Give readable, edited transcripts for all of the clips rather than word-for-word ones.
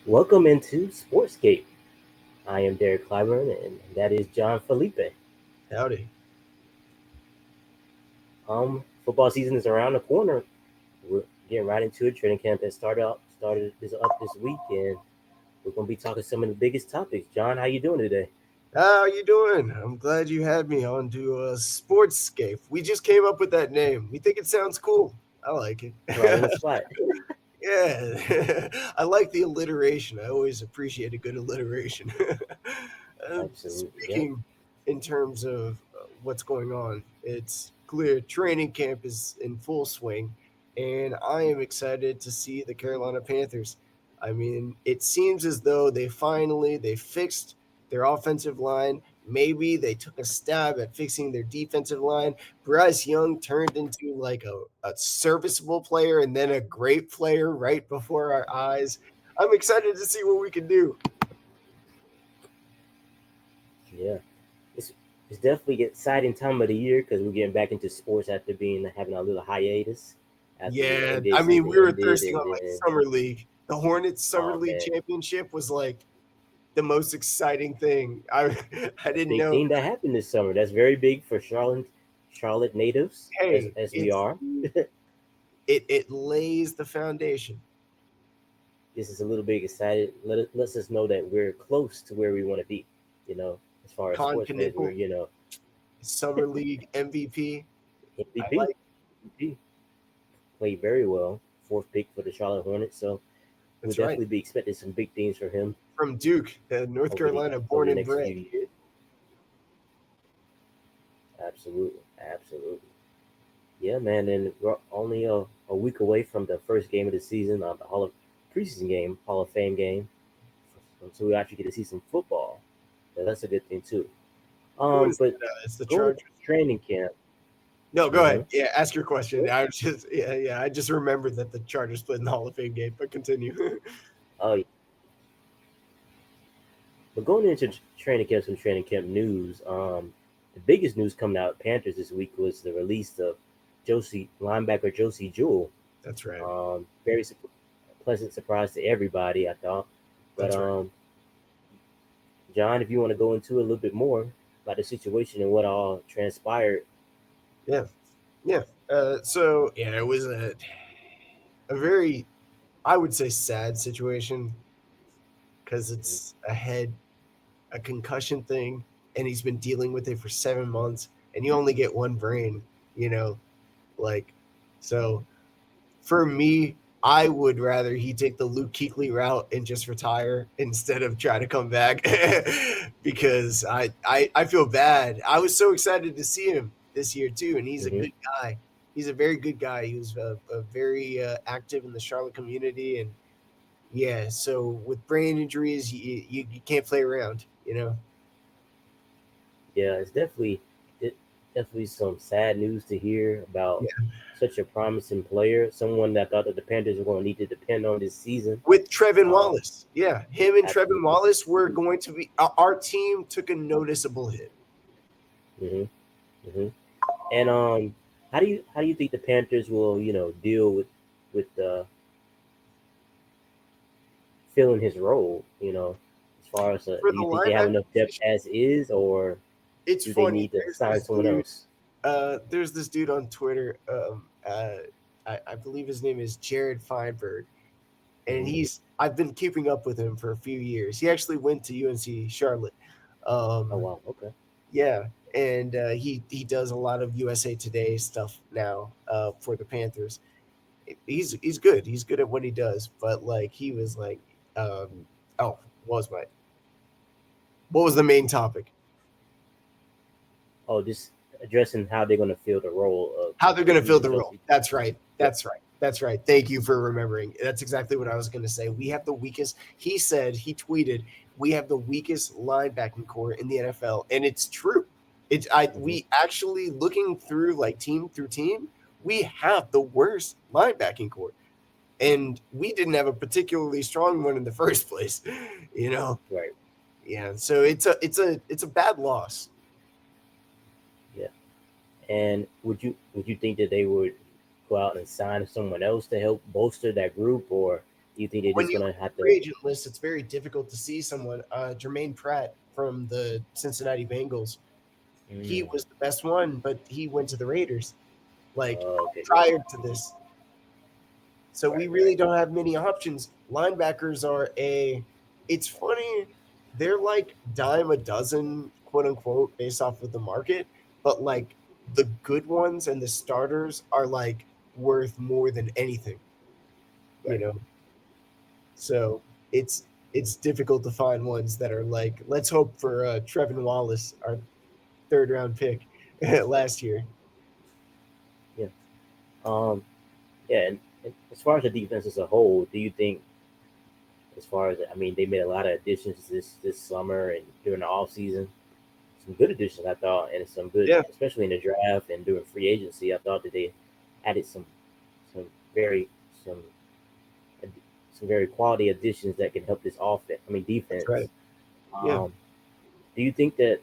Welcome into Sportscape. I am Derrick Clyburn, and that is John Felipe. Howdy. Football season is around the corner. We're getting right into it. Training camp has started this up this week, and we're gonna be talking some of the biggest topics. John, how you doing today? How you doing? I'm glad you had me on to Sportscape. We just came up with that name. We think it sounds cool. I like it. Right on the spot. Yeah, I like the alliteration. I always appreciate a good alliteration. Absolutely. Yep. Speaking in terms of what's going on, it's clear training camp is in full swing, and I am excited to see the Carolina Panthers. I mean, it seems as though they fixed their offensive line. Maybe they took a stab at fixing their defensive line. Bryce Young turned into like a serviceable player and then a great player right before our eyes. I'm excited to see what we can do. Yeah. It's it's definitely an exciting time of the year because we're getting back into sports after being having a little hiatus after the Yeah, NBA I mean, season we were ended, thirsty and on like then summer league. The Hornets summer oh league man, championship was like the most exciting thing. I I a didn't big know. thing that happened this summer. That's very big for Charlotte natives, as Hey, we are. it lays the foundation. This is a little bit excited. Lets us know that we're close to where we want to be. You know, as far as Con sports fans, we're Canoodle, summer league MVP. I MVP. like. MVP played very well. Fourth pick for the Charlotte Hornets, so we'll That's right. definitely be expecting some big things from him From Duke, North over the Carolina, over born the and next bred. few years. Absolutely, absolutely. Yeah, man. And we're only a week away from the first game of the season, the preseason game, Hall of Fame game. So we actually get to see some football. So that's a good thing too. Who is But that? It's the going into Chargers. training camp. No, go Mm-hmm. ahead. Yeah, ask your question. I was just yeah. I just remembered that the Chargers played in the Hall of Fame game. But continue. Oh, yeah. But going into training camp, some training camp news. The biggest news coming out of Panthers this week was the release of linebacker Josie Jewell. That's right. Very pleasant surprise to everybody, I thought. But That's right. John, if you want to go into a little bit more about the situation and what all transpired. Yeah, yeah. So yeah, it was a very, I would say, sad situation because Mhm. it's a concussion thing, and he's been dealing with it for 7 months, and you only get one brain, you know, like so. For me, I would rather he take the Luke Kuechly route and just retire instead of try to come back because I feel bad. I was so excited to see him this year too, and he's a Mhm. good guy. He's a very good guy. He was very active in the Charlotte community, and yeah. So with brain injuries, you can't play around. You know. Yeah, it definitely some sad news to hear about Yeah. such a promising player, someone that I thought that the Panthers were going to need to depend on this season. With Trevin Um, Wallace, yeah, him and Trevin Absolutely. Wallace were going to be. Our team took a noticeable hit. Hmm. Hmm. And how do you think the Panthers will deal with filling his role? As far as For do the you think they have linebacker enough depth position, as is, or it's do they funny. need to sign someone else? There's this dude on Twitter. I believe his name is Jared Feinberg, and Hmm. I've been keeping up with him for a few years. He actually went to UNC Charlotte. Oh Um, wow, okay. yeah, and he does a lot of USA Today stuff now for the Panthers. He's good. He's good at what he does. But like he was like, oh, what was my what was the main topic? Oh, just addressing how they're going to fill the role of How they're going to fill using the role. Josie. That's right. Yep. That's right. That's right. Thank you for remembering. That's exactly what I was going to say. We have the weakest. He tweeted, we have the weakest linebacking core in the NFL, and it's true. Hmm. We actually looking through like team through team, we have the worst linebacking core, and we didn't have a particularly strong one in the first place. You know, Right. yeah. So it's a bad loss. Yeah. And would you think that they would go out and sign someone else to help bolster that group, or Do you think they're When just you gonna look at have the free to? agent list, it's very difficult to see someone. Jermaine Pratt from the Cincinnati Bengals, he Mm, was the best one, but he went to the Raiders like okay, prior to this. So we right, right, really don't have many options. Linebackers are a. It's funny, they're like dime a dozen, quote unquote, based off of the market, but like the good ones and the starters are like worth more than anything, you right. know. So it's difficult to find ones that are like. Let's hope for Trevin Wallace, our third round pick last year. Yeah. Um. Yeah. And as far as the defense as a whole, do you think, as far as I mean, they made a lot of additions this summer and during the off season. Some good additions, I thought, and some good, Yeah, especially in the draft and during free agency. I thought that they added some very some some very quality additions that can help this offense. I mean, that's defense. right. Yeah. Um, do you think that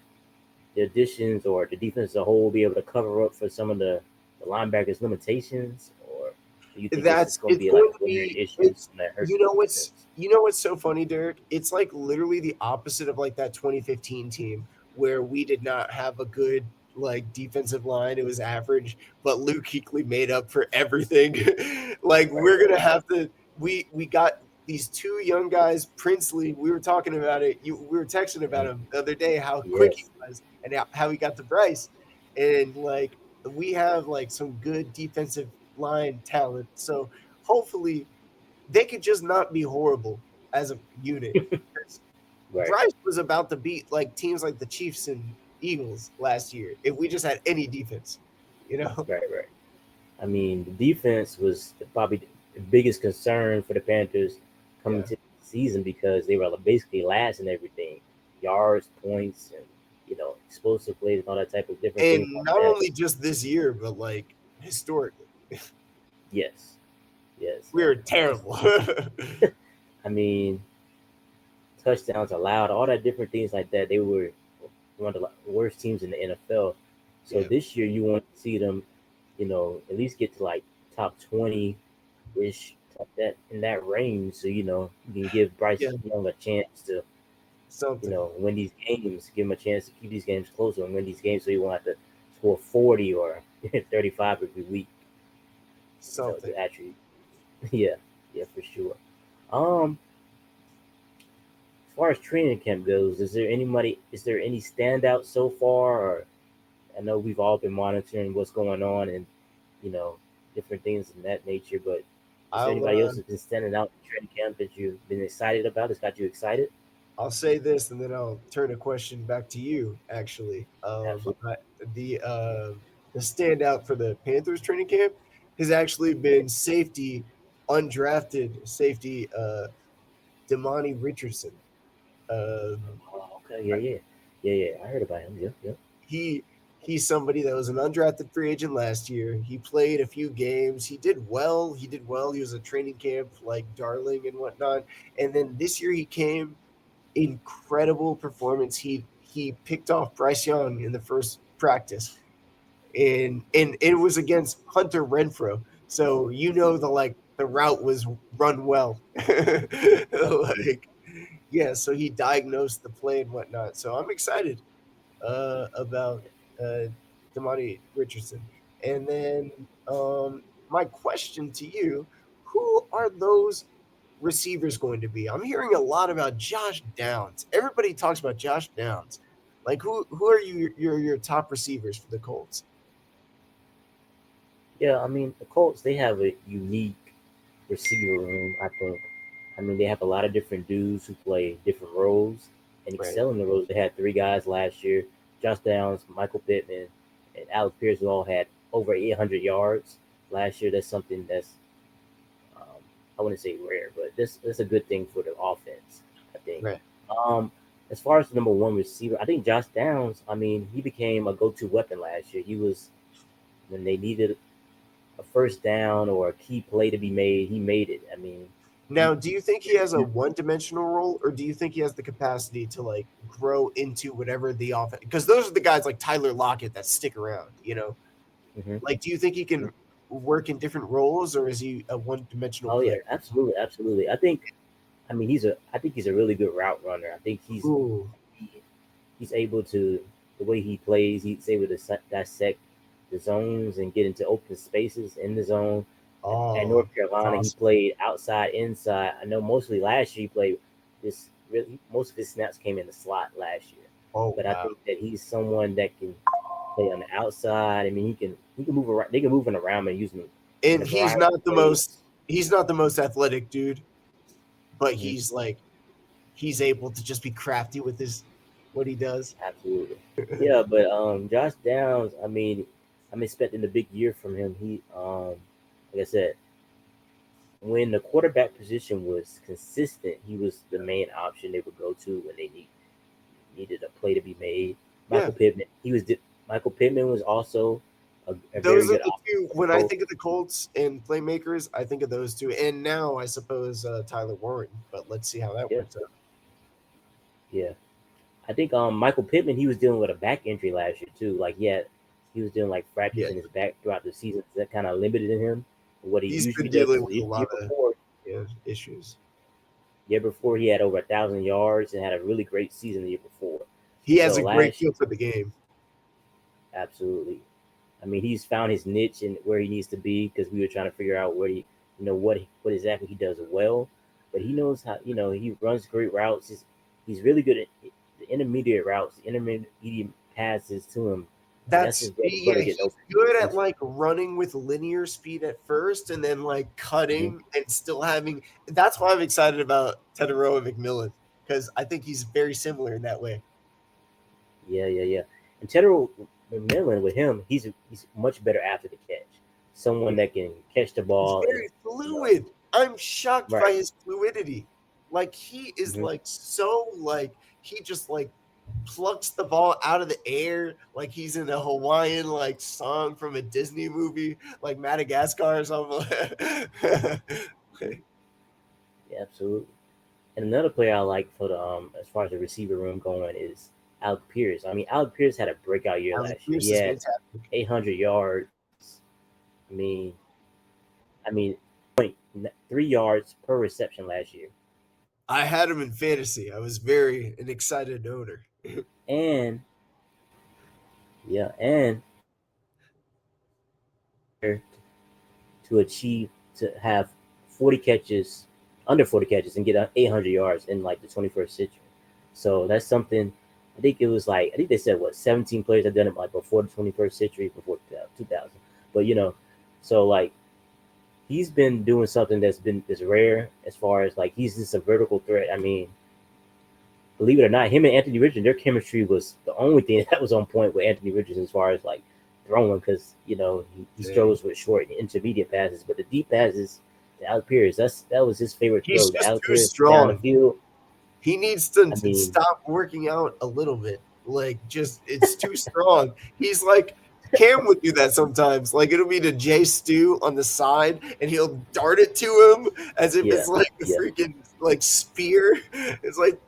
the additions or the defense as a whole will be able to cover up for some of the linebackers' limitations, or do you think this is That's going to it's be like going a to glaring be issue it's that hurts you the know what's defense? you know what's so funny, Derrick? It's like literally the opposite of like that 2015 team where we did not have a good like defensive line. It was average, but Luke Kuechly made up for everything. Like Right, we're right. gonna have to we got these two young guys, Princely. We were talking about it. We were texting about Mhm. him the other day, how quick he Yes. was and how he got to Bryce. And like we have like some good defensive line talent. So hopefully they could just not be horrible as a unit. Right, Bryce was about to beat like teams like the Chiefs and Eagles last year if we just had any defense, you know? right, right. I mean, the defense was probably the biggest concern for the Panthers coming Yeah. to the season because they were basically last in everything, yards, points, and explosive plays and all that type of different things And like not that. only just this year, but like historically, Yes, yes, we and were terrible. I mean, touchdowns allowed, all that different things like that. They were one of the worst teams in the NFL. So Yeah. this year, you want to see them, at least get to like top 20 ish, that in that range. So you can give Yeah. Bryce Young a chance to Something. win these games. Give him a chance to keep these games closer and win these games. So you won't have to score 40 or 35 every week. Something. To actually, yeah, yeah, for sure. Um, as far as training camp goes, is there any standout so far? Or I know we've all been monitoring what's going on and you know different things in that nature, but is there I'll anybody else that's been standing out in training camp that you've been excited about? That's got you excited? I'll say this, and then I'll turn a question back to you. Actually, Absolutely. the standout for the Panthers training camp has actually been safety, undrafted safety, Damani Richardson. Um, Oh, okay. Yeah, yeah, yeah, yeah. I heard about him. Yeah, yeah. he he's somebody that was an undrafted free agent last year. He played a few games. He did well. He did well. He was a training camp like darling and whatnot. And then this year he came incredible performance. He picked off Bryce Young in the first practice, and it was against Hunter Renfro. So the route was run well. Like yeah, so he diagnosed the play and whatnot. So I'm excited about uh, Damani Richardson. And then my question to you: who are those receivers going to be? I'm hearing a lot about Josh Downs. Everybody talks about Josh Downs. Like who are your top receivers for the Colts? Yeah, I mean the Colts they have a unique receiver room. I think. I mean they have a lot of different dudes who play different roles and Right. excel in the roles. They had three guys last year: Josh Downs, Michael Pittman, and Alex Pierce, who all had over 800 yards last year. That's something that's um, I wouldn't say rare, but this a good thing for the offense. I think. Right. Um, as far as the number one receiver, I think Josh Downs. I mean, he became a go-to weapon last year. He was when they needed a first down or a key play to be made, he made it. I mean, he, Now, do you think he has a one-dimensional role, or do you think he has the capacity to like grow into whatever the offense? Because those are the guys like Tyler Lockett that stick around. mhm. Like, do you think he can? work in different roles, or is he a one-dimensional Oh yeah, player? absolutely, absolutely. I mean, I think he's a really good route runner. I think Ooh, he, he's able to the way he plays. He's able to dissect the zones and get into open spaces in the zone. At oh, North that's Carolina, he awesome. played outside, inside. I know mostly last year he played this. Really, most of his snaps came in the slot last year, Oh but I wow. think that he's someone that can play on the outside. I mean, he can move around. They can move him around and use him in And a variety of ways. he's not the most athletic dude, but Hmm. he's able to just be crafty with his what he does. Absolutely. Yeah, but Josh Downs, I'm expecting a big year from him. Like I said, when the quarterback position was consistent, he was the main option they would go to when they needed a play to be made. Yeah, Michael Pittman, Michael Pittman was also a very those are good the option two. for the When I Colts. think of the Colts and playmakers, I think of those two. And now I suppose Tyler Warren. But let's see how that Yeah, works out. yeah. I think Michael Pittman he was dealing with a back injury last year too. Like he was dealing like fractures Yeah, in his back throughout the season. So that kind of limited him what he he's usually been does. dealing Because with a the lot of issues. year before he had over 1,000 yards and had a really great season the year before. He has So a great last feel year, for the game. absolutely. I mean, he's found his niche and where he needs to be because we were trying to figure out where what exactly he does well. But he knows how. He runs great routes. He's really good at the intermediate routes, the intermediate passes to him. Like that's his bread and butter, Yeah, getting he's open. good at like running with linear speed at first and then like Mhm. cutting and still having that's why I'm excited about Tetaroa McMillan because I think he's very similar in that way. Yeah, yeah, yeah. And Tedder McMillan with him, he's much better after the catch. Someone that can catch the He's ball and very you know, fluid. I'm shocked by right. his fluidity. Like he is Hmm. like so like he just like plucks the ball out of the air like he's in a Hawaiian like song from a Disney movie like Madagascar or something. Yeah, absolutely. And another player I like for the as far as the receiver room going is Alec Pierce. I mean, Alec Pierce had a breakout year Alec last year. He Pierce is had fantastic. 800 yards. I mean, I mean, 3 yards per reception last year. I had him in fantasy. I was very an excited owner. And yeah, and to achieve to have 40 catches, under 40 catches, and get 800 yards in like the 21st century. So that's something. I think they said what 17 players have done it like before the 21st century, before 2000. But so like he's been doing something that's rare as far as like he's just a vertical threat. I mean, believe it or not, him and Anthony Richardson, their chemistry was the only thing that was on point with Anthony Richardson as far as like throwing because he Dang. struggles with short and intermediate passes, but the deep passes to Alec Pierce, that was his favorite He's throw to just Alec too Pierce down the strong. field. He needs to I mean, stop working out a little bit. Like, just it's too strong. He's like Cam would do that sometimes. Like it'll be to Jay Stu on the side, and he'll dart it to him as if yeah, it's like a yeah, freaking like spear. It's like,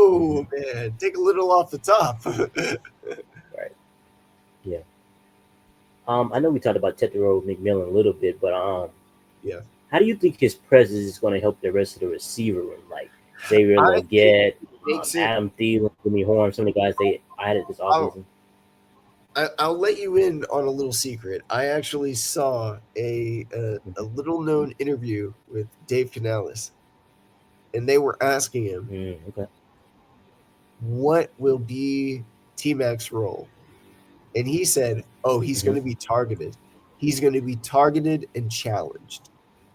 hmm, whoa, man, take a little off the top. right, yeah. I know we talked about Tetero McMillan a little bit, but Yeah, how do you think his presence is going to help the rest of the receiver room, like Xavier I think Legette, it makes it. Adam Thielen, Jimmy Horn, some of the guys they added this I'll, offseason? I'll let you in on a little secret. I actually saw a little known interview with Dave Canales, and they were asking him Okay. what will be T Mac's role, and he said, "Oh, he's going Hmm. to be targeted. He's going to be targeted and challenged.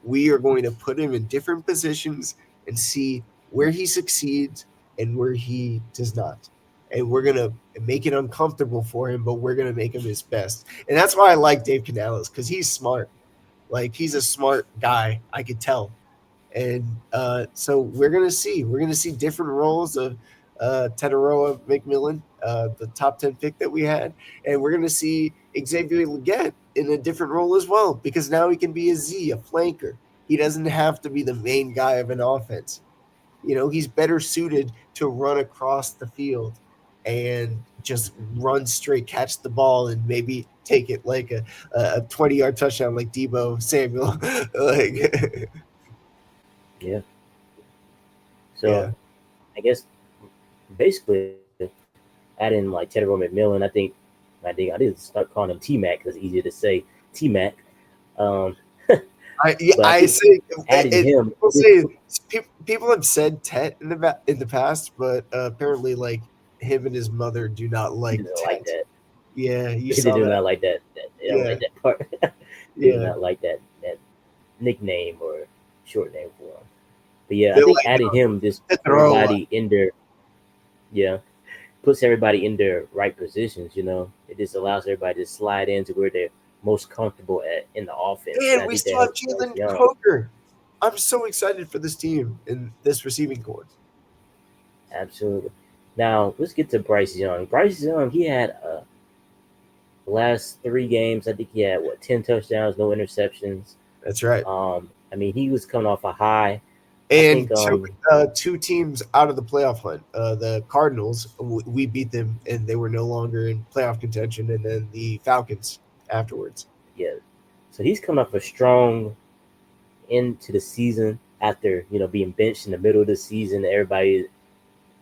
We are going to put him in different positions and see where he succeeds and where he does not." And we're gonna make it uncomfortable for him, but we're gonna make him his best. And that's why I like Dave Canales because he's smart. Like he's a smart guy. I could tell. And so we're gonna see different roles of Tetaroa McMillan, the top 10 pick that we had, and we're gonna see Xavier Legette in a different role as well because now he can be a Z, a flanker. He doesn't have to be the main guy of an offense. You know, he's better suited to run across the field and just run straight, catch the ball, and maybe take it like a 20-yard touchdown like Debo Samuel. Like, Yeah. yeah, So I guess basically adding like Teddy McMillan, I did start calling him T Mac because it's easier to say T Mac. Um, but I I think say adding him, people this say people have said Tet in the past, but apparently like him and his mother do not he like doesn't like Tet. that. Yeah, you They saw do that. not like that. They don't Yeah, like that part. They do yeah. not like that nickname or short name for him. But yeah, I They're think like adding him just puts Tetrola. everybody in their yeah puts everybody in their right positions. It just allows everybody to slide into where they're most comfortable at in the offense, and And I we think that still have helps Bryce Jalen Young. Coker. I'm so excited for this team and this receiving core. Absolutely. Now let's get to Bryce Young. Bryce Young, he had the last 3 games. I think he had 10 touchdowns, no interceptions. That's right. I mean, he was coming off a high. I And think took two teams out of the playoff hunt. The Cardinals, we beat them, and they were no longer in playoff contention. And then the Falcons afterwards. yeah. So he's coming off a strong into the season after being benched in the middle of the season. Everybody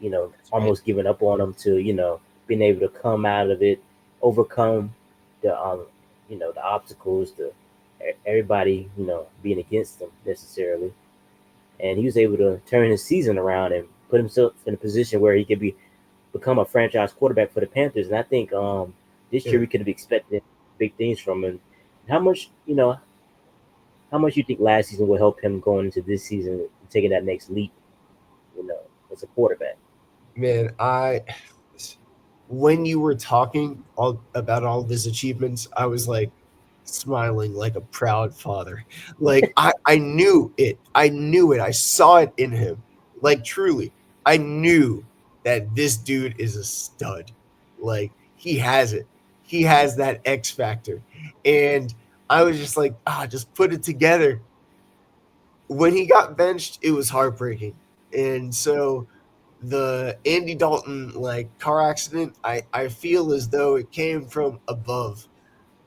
That's right. almost giving up on him to being able to come out of it, overcome the the obstacles, everybody being against him necessarily, and he was able to turn his season around and put himself in a position where he could become a franchise quarterback for the Panthers. And I think this Yeah. year we could have expected big things from him. How much how much you think last season will help him going into this season, taking that next leap, you know, as a quarterback? Man, when you were talking about all of his achievements, I was like smiling like a proud father. Like I knew it. I knew it. I saw it in him. Like truly, I knew that this dude is a stud. Like he has it. He has that X factor. And I was just like, just put it together. When he got benched, it was heartbreaking. And so the Andy Dalton like car accident, I feel as though it came from above.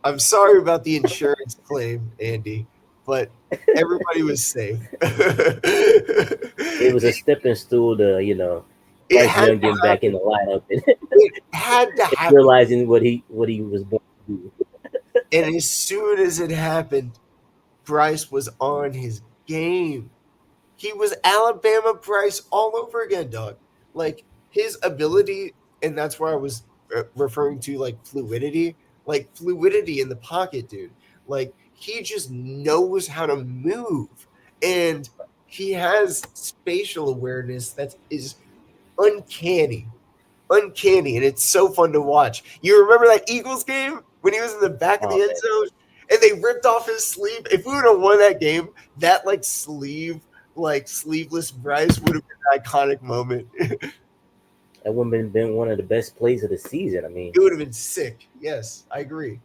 I'm sorry about the insurance claim, Andy, but everybody was safe. It was a it, stepping stool to it Bryce had Young to getting back in happen. the lineup and It had to happen. realizing what he was born to do. And as soon as it happened, Bryce was on his game. He was Alabama Bryce all over again, dog. Like his ability, and that's where I was referring to like fluidity in the pocket, dude. Like he just knows how to move, and he has spatial awareness that is uncanny, uncanny, and it's so fun to watch. You remember that Eagles game when he was in the back of Oh the end man, zone and they ripped off his sleeve? If we would have won that game, that like sleeveless Bryce would have been an iconic moment. It that would have been one of the best plays of the season. would have been sick. Yes, I agree.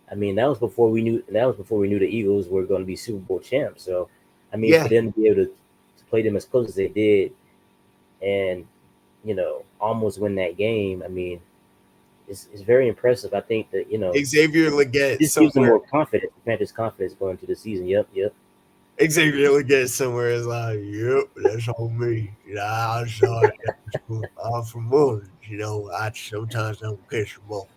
That was before we knew the Eagles were going to be Super Bowl champs. So, for Yeah, them to be able to play them as close as they did and almost win that game, it's very impressive. I think that Xavier Leggett this gives them somewhere. more confidence, Panthers confidence going into the season. Yep, yep. Xavier Leggett somewhere is like, yep, that's on me. I saw it. I'm from Orange, I sometimes don't catch the ball.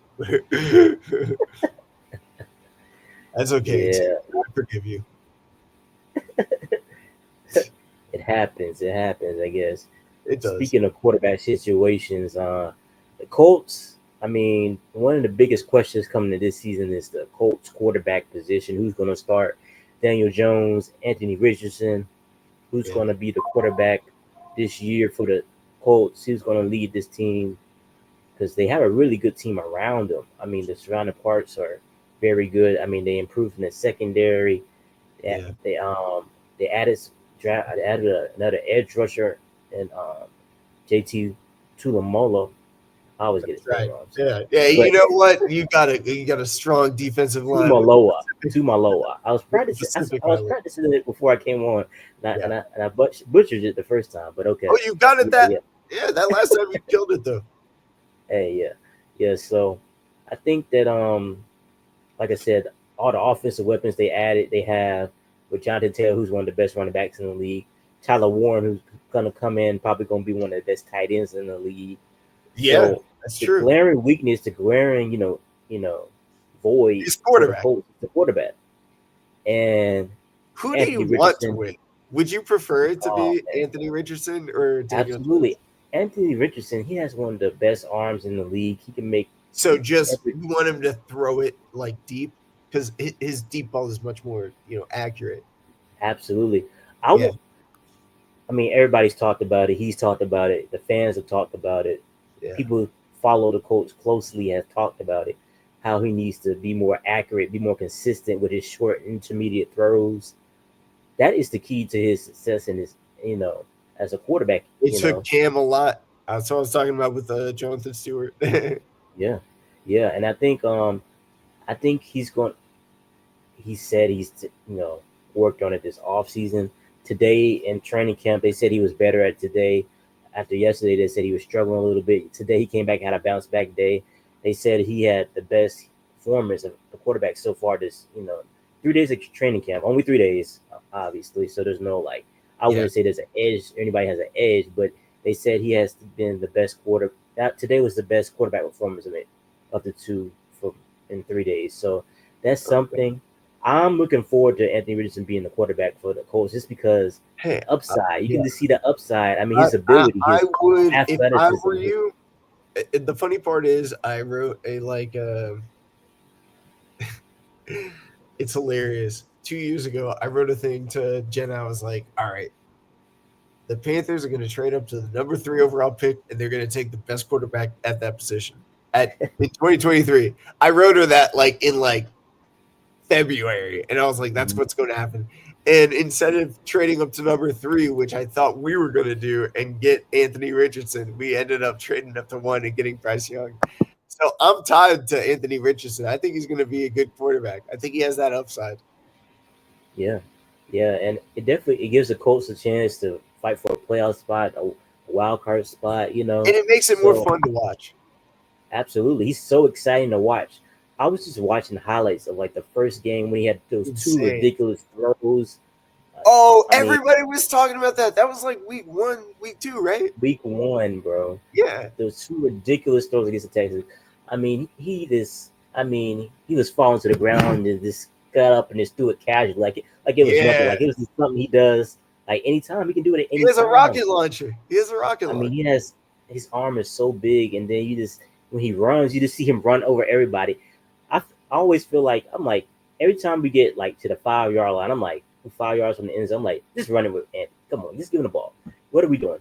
That's okay, Xavier. Yeah, I forgive you. it happens. It happens, I guess. It does. Speaking of quarterback situations, the Colts. One of the biggest questions coming to this season is the Colts quarterback position. Who's going to start? Daniel Jones, Anthony Richardson. Who's Yeah. going to be the quarterback this year for the Colts? Who's going to lead this team? Because they have a really good team around them. The surrounding parts are very good. They improved in the secondary. They Yeah. they they added another edge rusher and JT Tulamolo. I always get That's his name right. wrong. I'm sorry, Yeah. Yeah. but You know what? You got a strong defensive line with Tumaloa, Pacific, Tumaloa. I was with the practicing. Pacific I was Island. practicing it before I came on, Yeah. and I butchered it the first time. But okay, Oh, you got it yeah, that yeah. yeah, that last time you killed it though. Hey, yeah, yeah. So I think that like I said, all the offensive weapons they added, they have with Jonathan Taylor, who's one of the best running backs in the league. Tyler Warren, who's gonna come in, probably gonna be one of the best tight ends in the league. Yeah, So that's the true. glaring weakness, the glaring, you know, void He's for the quarterback. Colts is the quarterback. And Who do you Anthony want to Richardson, win? Would you prefer it to oh be man, Anthony Richardson or Daniel absolutely. Jones? Anthony Richardson, he has one of the best arms in the league. He can make So just every you want him to throw it like deep because his deep ball is much more accurate. absolutely. I Yeah, will. I mean, everybody's talked about it. He's talked about it. The fans have talked about it. yeah. People who follow the coach closely have talked about it. How he needs to be more accurate, be more consistent with his short intermediate throws. That is the key to his success in his, you know, as a quarterback. It took Cam a lot. That's what I was talking about with Jonathan Stewart. Yeah, yeah, and I think he's going. He said he's worked on it this off season. Today in training camp, they said he was better at today. After yesterday, they said he was struggling a little bit. Today he came back, had a bounce back day. They said he had the best performance of the quarterback so far. This 3 days of training camp, only 3 days, obviously. So there's no like I Yeah, wouldn't say there's an edge. Anybody has an edge, but they said he has been the best quarter. That today was the best quarterback performance of the two from in 3 days. So that's okay. something. I'm looking forward to Anthony Richardson being the quarterback for the Colts just because Hey, the upside. You yeah. can just see the upside. I mean, I, his I ability, I his would if I athleticism. were you. The funny part is, I wrote a it's hilarious. 2 years ago, I wrote a thing to Jenna. I was like, "All right, the Panthers are going to trade up to the number 3 overall pick, and they're going to take the best quarterback at that position at in 2023." I wrote her that in February, and I was like, "That's what's going to happen." And instead of trading up to number 3, which I thought we were going to do, and get Anthony Richardson, we ended up trading up to 1 and getting Bryce Young. So I'm tied to Anthony Richardson. I think he's going to be a good quarterback. I think he has that upside, Yeah, yeah, and it gives the Colts a chance to fight for a playoff spot, a wild card spot. and it makes it more So fun to watch. absolutely, he's so exciting to watch. I was just watching highlights of like the first game when he had those two Insane. ridiculous throws. Uh, Oh, I mean, everybody was talking about that. That was like week 1, week 2, right? week 1, bro. Yeah. Those two ridiculous throws against the Texans. I mean, he was falling to the ground and just got up and just threw it casually, like it was nothing. Yeah. Like it was just something he does like anytime. He can do it at He any has a time. rocket launcher. He has a rocket I mean, launcher. he has his arm is so big, and then you just when he runs, you just see him run over everybody. I always feel like I'm like every time we get like to the 5 yard line, I'm like 5 yards from the end zone. I'm like just running with Anthony. Come on, just give him the ball. What are we doing?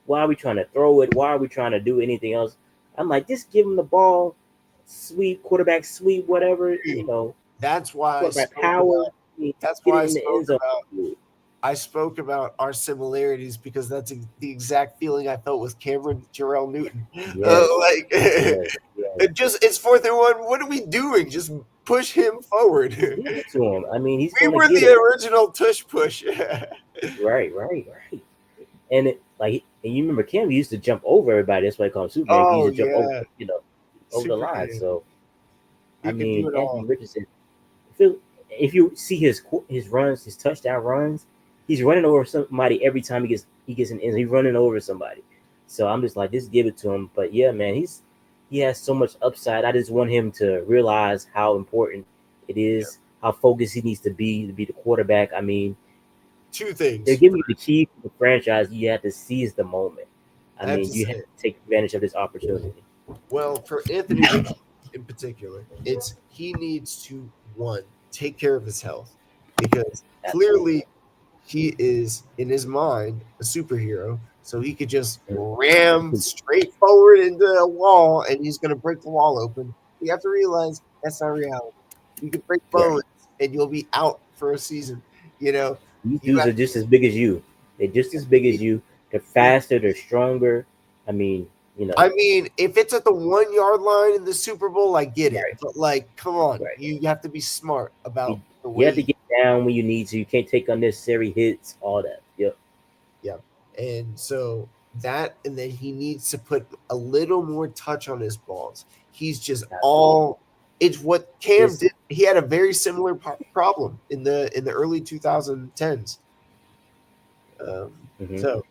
Why are we trying to throw it? Why are we trying to do anything else? I'm like, just give him the ball, sweep, quarterback sweep, whatever, Dude, that's why I quarterback spoke power. about that's Get why it I in the spoke end zone. about I spoke about our similarities because that's the exact feeling I felt with Cameron Jarrell Newton. Yes, Like yes, yes. it's 4th and 1. What are we doing? Just push him forward. Just give it to him. I mean, he's We going to were get the it. original tush push. Right, right, right. And and you remember Cam used to jump over everybody. That's why they call him Superman. He Oh used to jump over, yeah, over the line. Superman. So I He could do mean, it Anthony all. Richardson. If you see his runs, his touchdown runs, he's running over somebody every time he gets an end. He's running over somebody. So I'm just like, just give it to him. But yeah, man, he has so much upside. I just want him to realize how important it Yeah. is, how focused he needs to be the quarterback. I mean, Two they're things. giving you the key to the franchise. You have to seize the moment. I I have mean, to you have say, to take advantage of this opportunity. well, for Anthony Richardson in particular, it's he needs to one take care of his health because Absolutely. clearly he is in his mind a superhero, so he could just Mhm. ram straight forward into a wall and he's going to break the wall open. You have to realize that's not reality. You can break Right. bones and you'll be out for a season. You know, These you dudes have are just as big as you. They're just as big as you. They're to. faster. They're stronger. I mean, you know, I mean, if it's at the 1 yard line in the Super Bowl, I get it. right, But come on, right. you have to be smart You, about the you have way. to get down when you need to. You can't take unnecessary hits. All that. Yep. Yeah, and so that, and then he needs to put a little more touch on his balls. He's just Absolutely. all. It's what Cam Just did. He had a very similar problem in the early 2010s. hmm So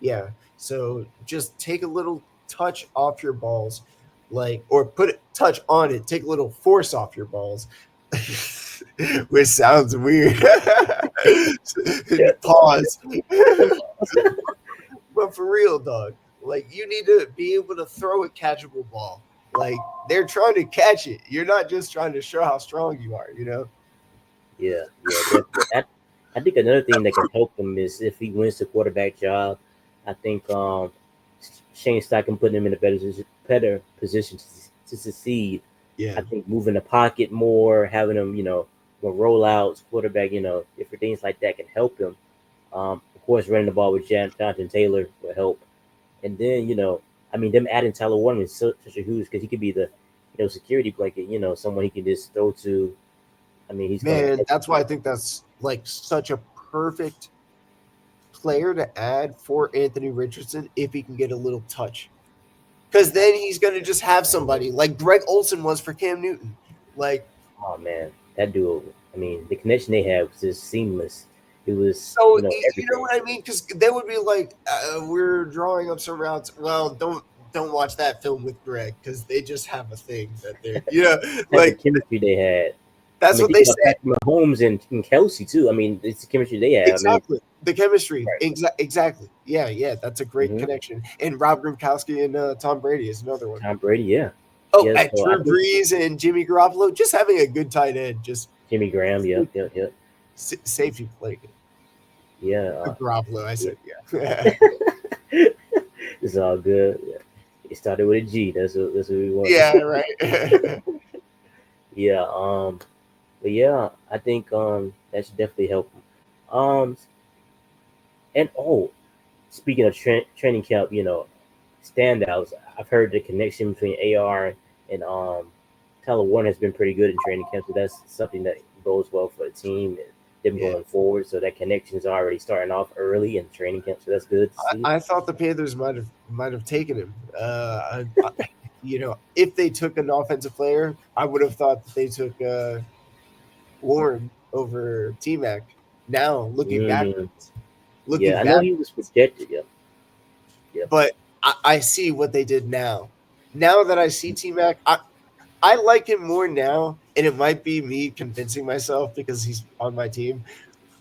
yeah, so just take a little touch off your balls, like, or put it touch on it. Take a little force off your balls, which sounds weird. Pause. But for real, dog, like you need to be able to throw a catchable ball. Like they're trying to catch it. You're not just trying to show how strong you are, you know? yeah, yeah, definitely. I think another thing that can help him is if he wins the quarterback job. I think Shane Steichen putting him in a better position to succeed. Yeah. I think moving the pocket more, having him, more rollouts, quarterback, different things like that can help him. Of course, running the ball with Jonathan Taylor will help. And then, I mean, them adding Tyler Warren is such a huge because he could be the, security blanket, someone he can just throw to. I mean, he's going to Man, catch. that's why I think that's like such a perfect player to add for Anthony Richardson if he can get a little touch. Because then he's going to just have somebody like Greg Olson was for Cam Newton. Like, Oh, man, that duo. I mean, the connection they had was just seamless. It was, so you know everything. what I mean? Because they would be like, we're drawing up some routes. Well, don't watch that film with Greg because they just have a thing that they're, Type of like chemistry they had. I that's mean, what think they about said. Patrick Mahomes and Kelsey, too. I mean, it's the chemistry they have. I mean, Exactly. The chemistry. right. Exactly. Yeah, yeah. That's a great hmm connection. And Rob Gronkowski and Tom Brady is another one. Tom Brady, yeah. Oh, Yeah, and so I Drew think Brees and Jimmy Garoppolo, just having a good tight end, just Jimmy Graham, yep, yep, yep. safety play. Yeah, Garoppolo, I yeah. said, yeah. It's all good. Yeah. It started with a G. That's what we want. Yeah, right. Yeah. But yeah, I think that should definitely help him. And speaking of training camp, standouts. I've heard the connection between AR and Tyler Warren has been pretty good in training camp, so that's something that bodes well for the team and them Yeah. going forward. So that connection is already starting off early in training camp, so that's good to see. I thought the Panthers might have taken him. If they took an offensive player, I would have thought that they took Warren over T Mac. Now Mm, looking yeah, I know back, he was projected. Yep, yep. but I see what they did now. Now that I see T Mac, I like him more now, and it might be me convincing myself because he's on my team.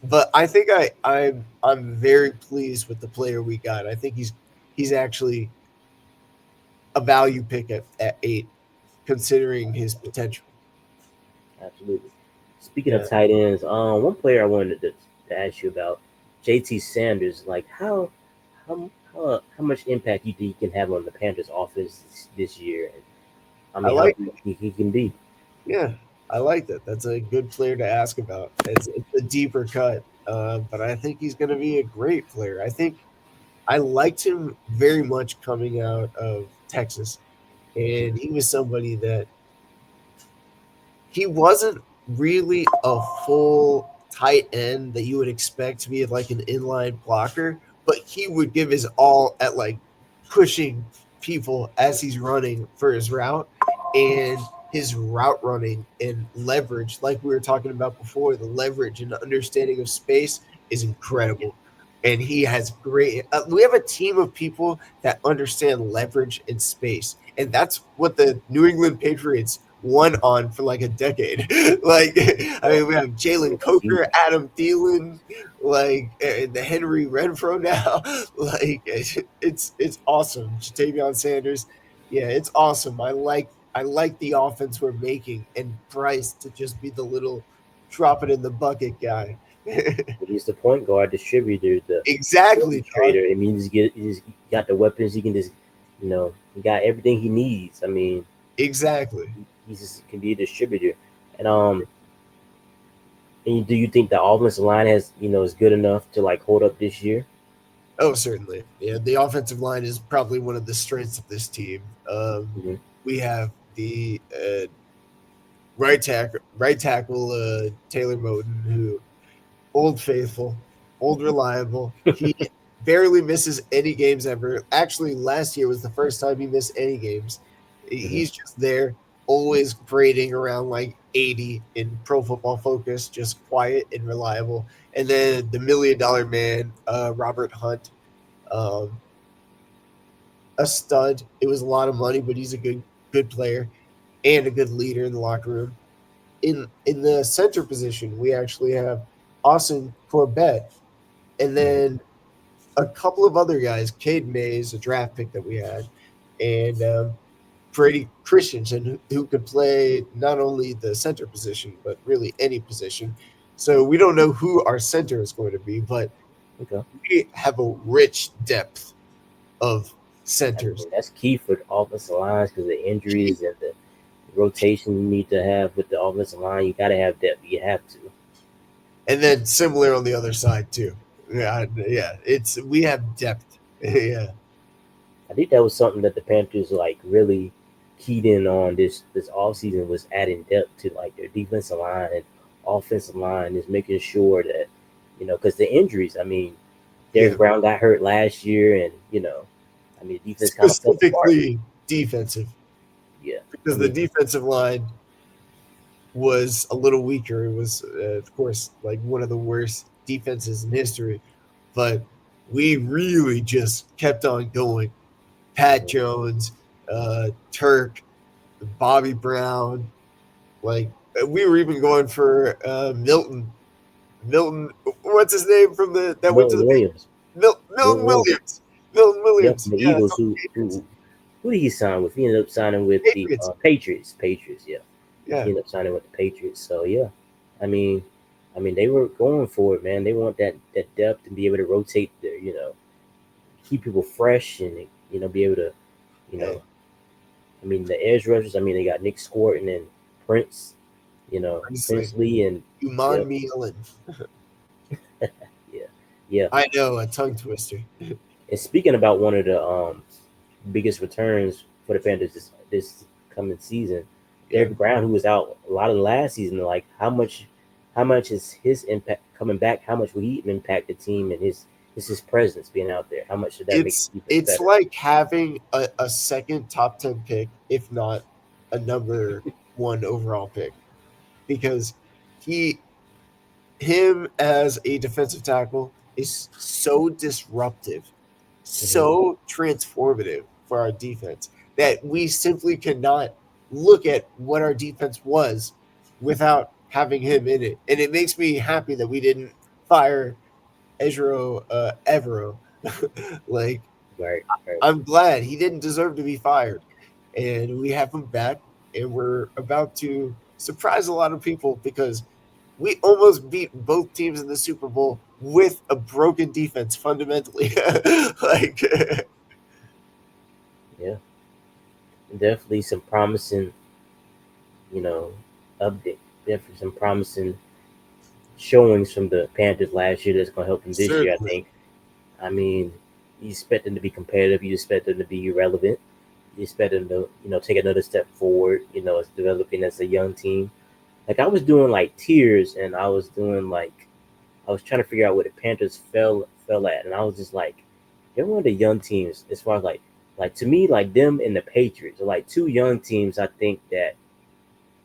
But I think I'm very pleased with the player we got. I think he's actually a value pick at 8, considering his potential. Absolutely. Speaking of Yeah, tight ends, one player I wanted to ask you about, JT Sanders. Like how much impact you think he can have on the Panthers' offense this year? And I I mean, how like. good he can be. Yeah, I like that. That's a good player to ask about. It's a deeper cut, but I think he's going to be a great player. I think I liked him very much coming out of Texas, and he was somebody that he wasn't really a full tight end that you would expect to be like an inline blocker, but he would give his all at like pushing people as he's running for his route, and his route running and leverage, like we were talking about before, the leverage and the understanding of space is incredible. And he has great. We have a team of people that understand leverage and space, and that's what the New England Patriots won on for like a decade. Like, I mean, we have Jalen Coker, Adam Thielen, like the Henry Renfro now. Like, it's awesome. Jatavion Sanders, yeah, it's awesome. I like the offense we're making, and Bryce to just be the little drop it in the bucket guy. He's the point guard, distributor, the Exactly, dog. orchestrator. I mean, he just got the weapons. He can just, he got everything he needs. I mean, Exactly. he just can be a distributor. And do you think the offensive line has, is good enough to like hold up this year? Oh, certainly. Yeah, the offensive line is probably one of the strengths of this team. hmm We have the right tackle Taylor Moton, who old faithful, old reliable. barely misses any games ever. Actually, last year was the first time he missed any games. Hmm. He's just there, always grading around like 80 in Pro Football Focus, just quiet and reliable. And then the $1 million man, Robert Hunt, um, a stud. It was a lot of money, but he's a good player and a good leader in the locker room. In the center position, we actually have Austin Corbett, and Hmm. then a couple of other guys. Cade Mays, a draft pick that we had, and Brady Christensen, who could play not only the center position but really any position. So we don't know who our center is going to be, but Okay. we have a rich depth of I centers. mean, that's key for the offensive lines because the injuries and the rotation you need to have with the offensive line. You got to have depth. You have to. And then similar on the other side too. Yeah, it's we have depth. Yeah, I think that was something that the Panthers like really keyed in on this offseason was adding depth to like their defensive line and offensive line is making sure that because the injuries. I mean, yeah. Derrick Brown got hurt last year, and I mean the defense kind of fell apart. Specifically defensive, Yeah, I because the mean, defensive line was a little weaker. It was, of course, like one of the worst defenses in history, but we really just kept on going. Pat mhm. Jones, Turk, Bobby Brown, like we were even going for Milton. Milton, what's his name from the that went to Milton the Williams, Milton Milton Williams, Williams. Milton yeah, Williams. from the Yeah, that's Eagles. all Who the Patriots. who did he sign with? He ended up signing with the Patriots. Patriots. Patriots, yeah. Yeah. He ended up signing with the Patriots. So yeah, I mean, they were going for it, man. They want that depth and be able to rotate their, keep people fresh and be able to, you Yeah. know, I mean, the edge rushers. I mean, they got Nick Scorton and Prince, Honestly, Princely, and yeah, Uman Mielen. yeah, yeah. I know, a tongue twister. And speaking about one of the biggest returns for the Panthers this coming season, Yeah. Derrick Brown, who was out a lot of the last season, like how much is his impact coming back? How much will he impact the team and his presence being out there? How much should that make the defense It's better? like having a second top 10 pick, if not a number one overall pick, because he him as a defensive tackle is so disruptive, Hmm. so transformative for our defense that we simply cannot look at what our defense was without having him in it. And it makes me happy that we didn't fire Evero. Like, Right, right. I'm glad he didn't deserve to be fired. And we have him back, and we're about to surprise a lot of people because we almost beat both teams in the Super Bowl with a broken defense fundamentally. Like, Yeah, definitely some promising, you know, update. Definitely some promising showings from the Panthers last year that's going to help them this year. I certainly. think. I mean, you expect them to be competitive. You expect them to be relevant. You expect them to, take another step forward. As developing as a young team. Like I was doing like tiers, and I was doing like I was trying to figure out where the Panthers fell at, and I was just like, they're one of the young teams as far as like to me like them and the Patriots are like two young teams. I think that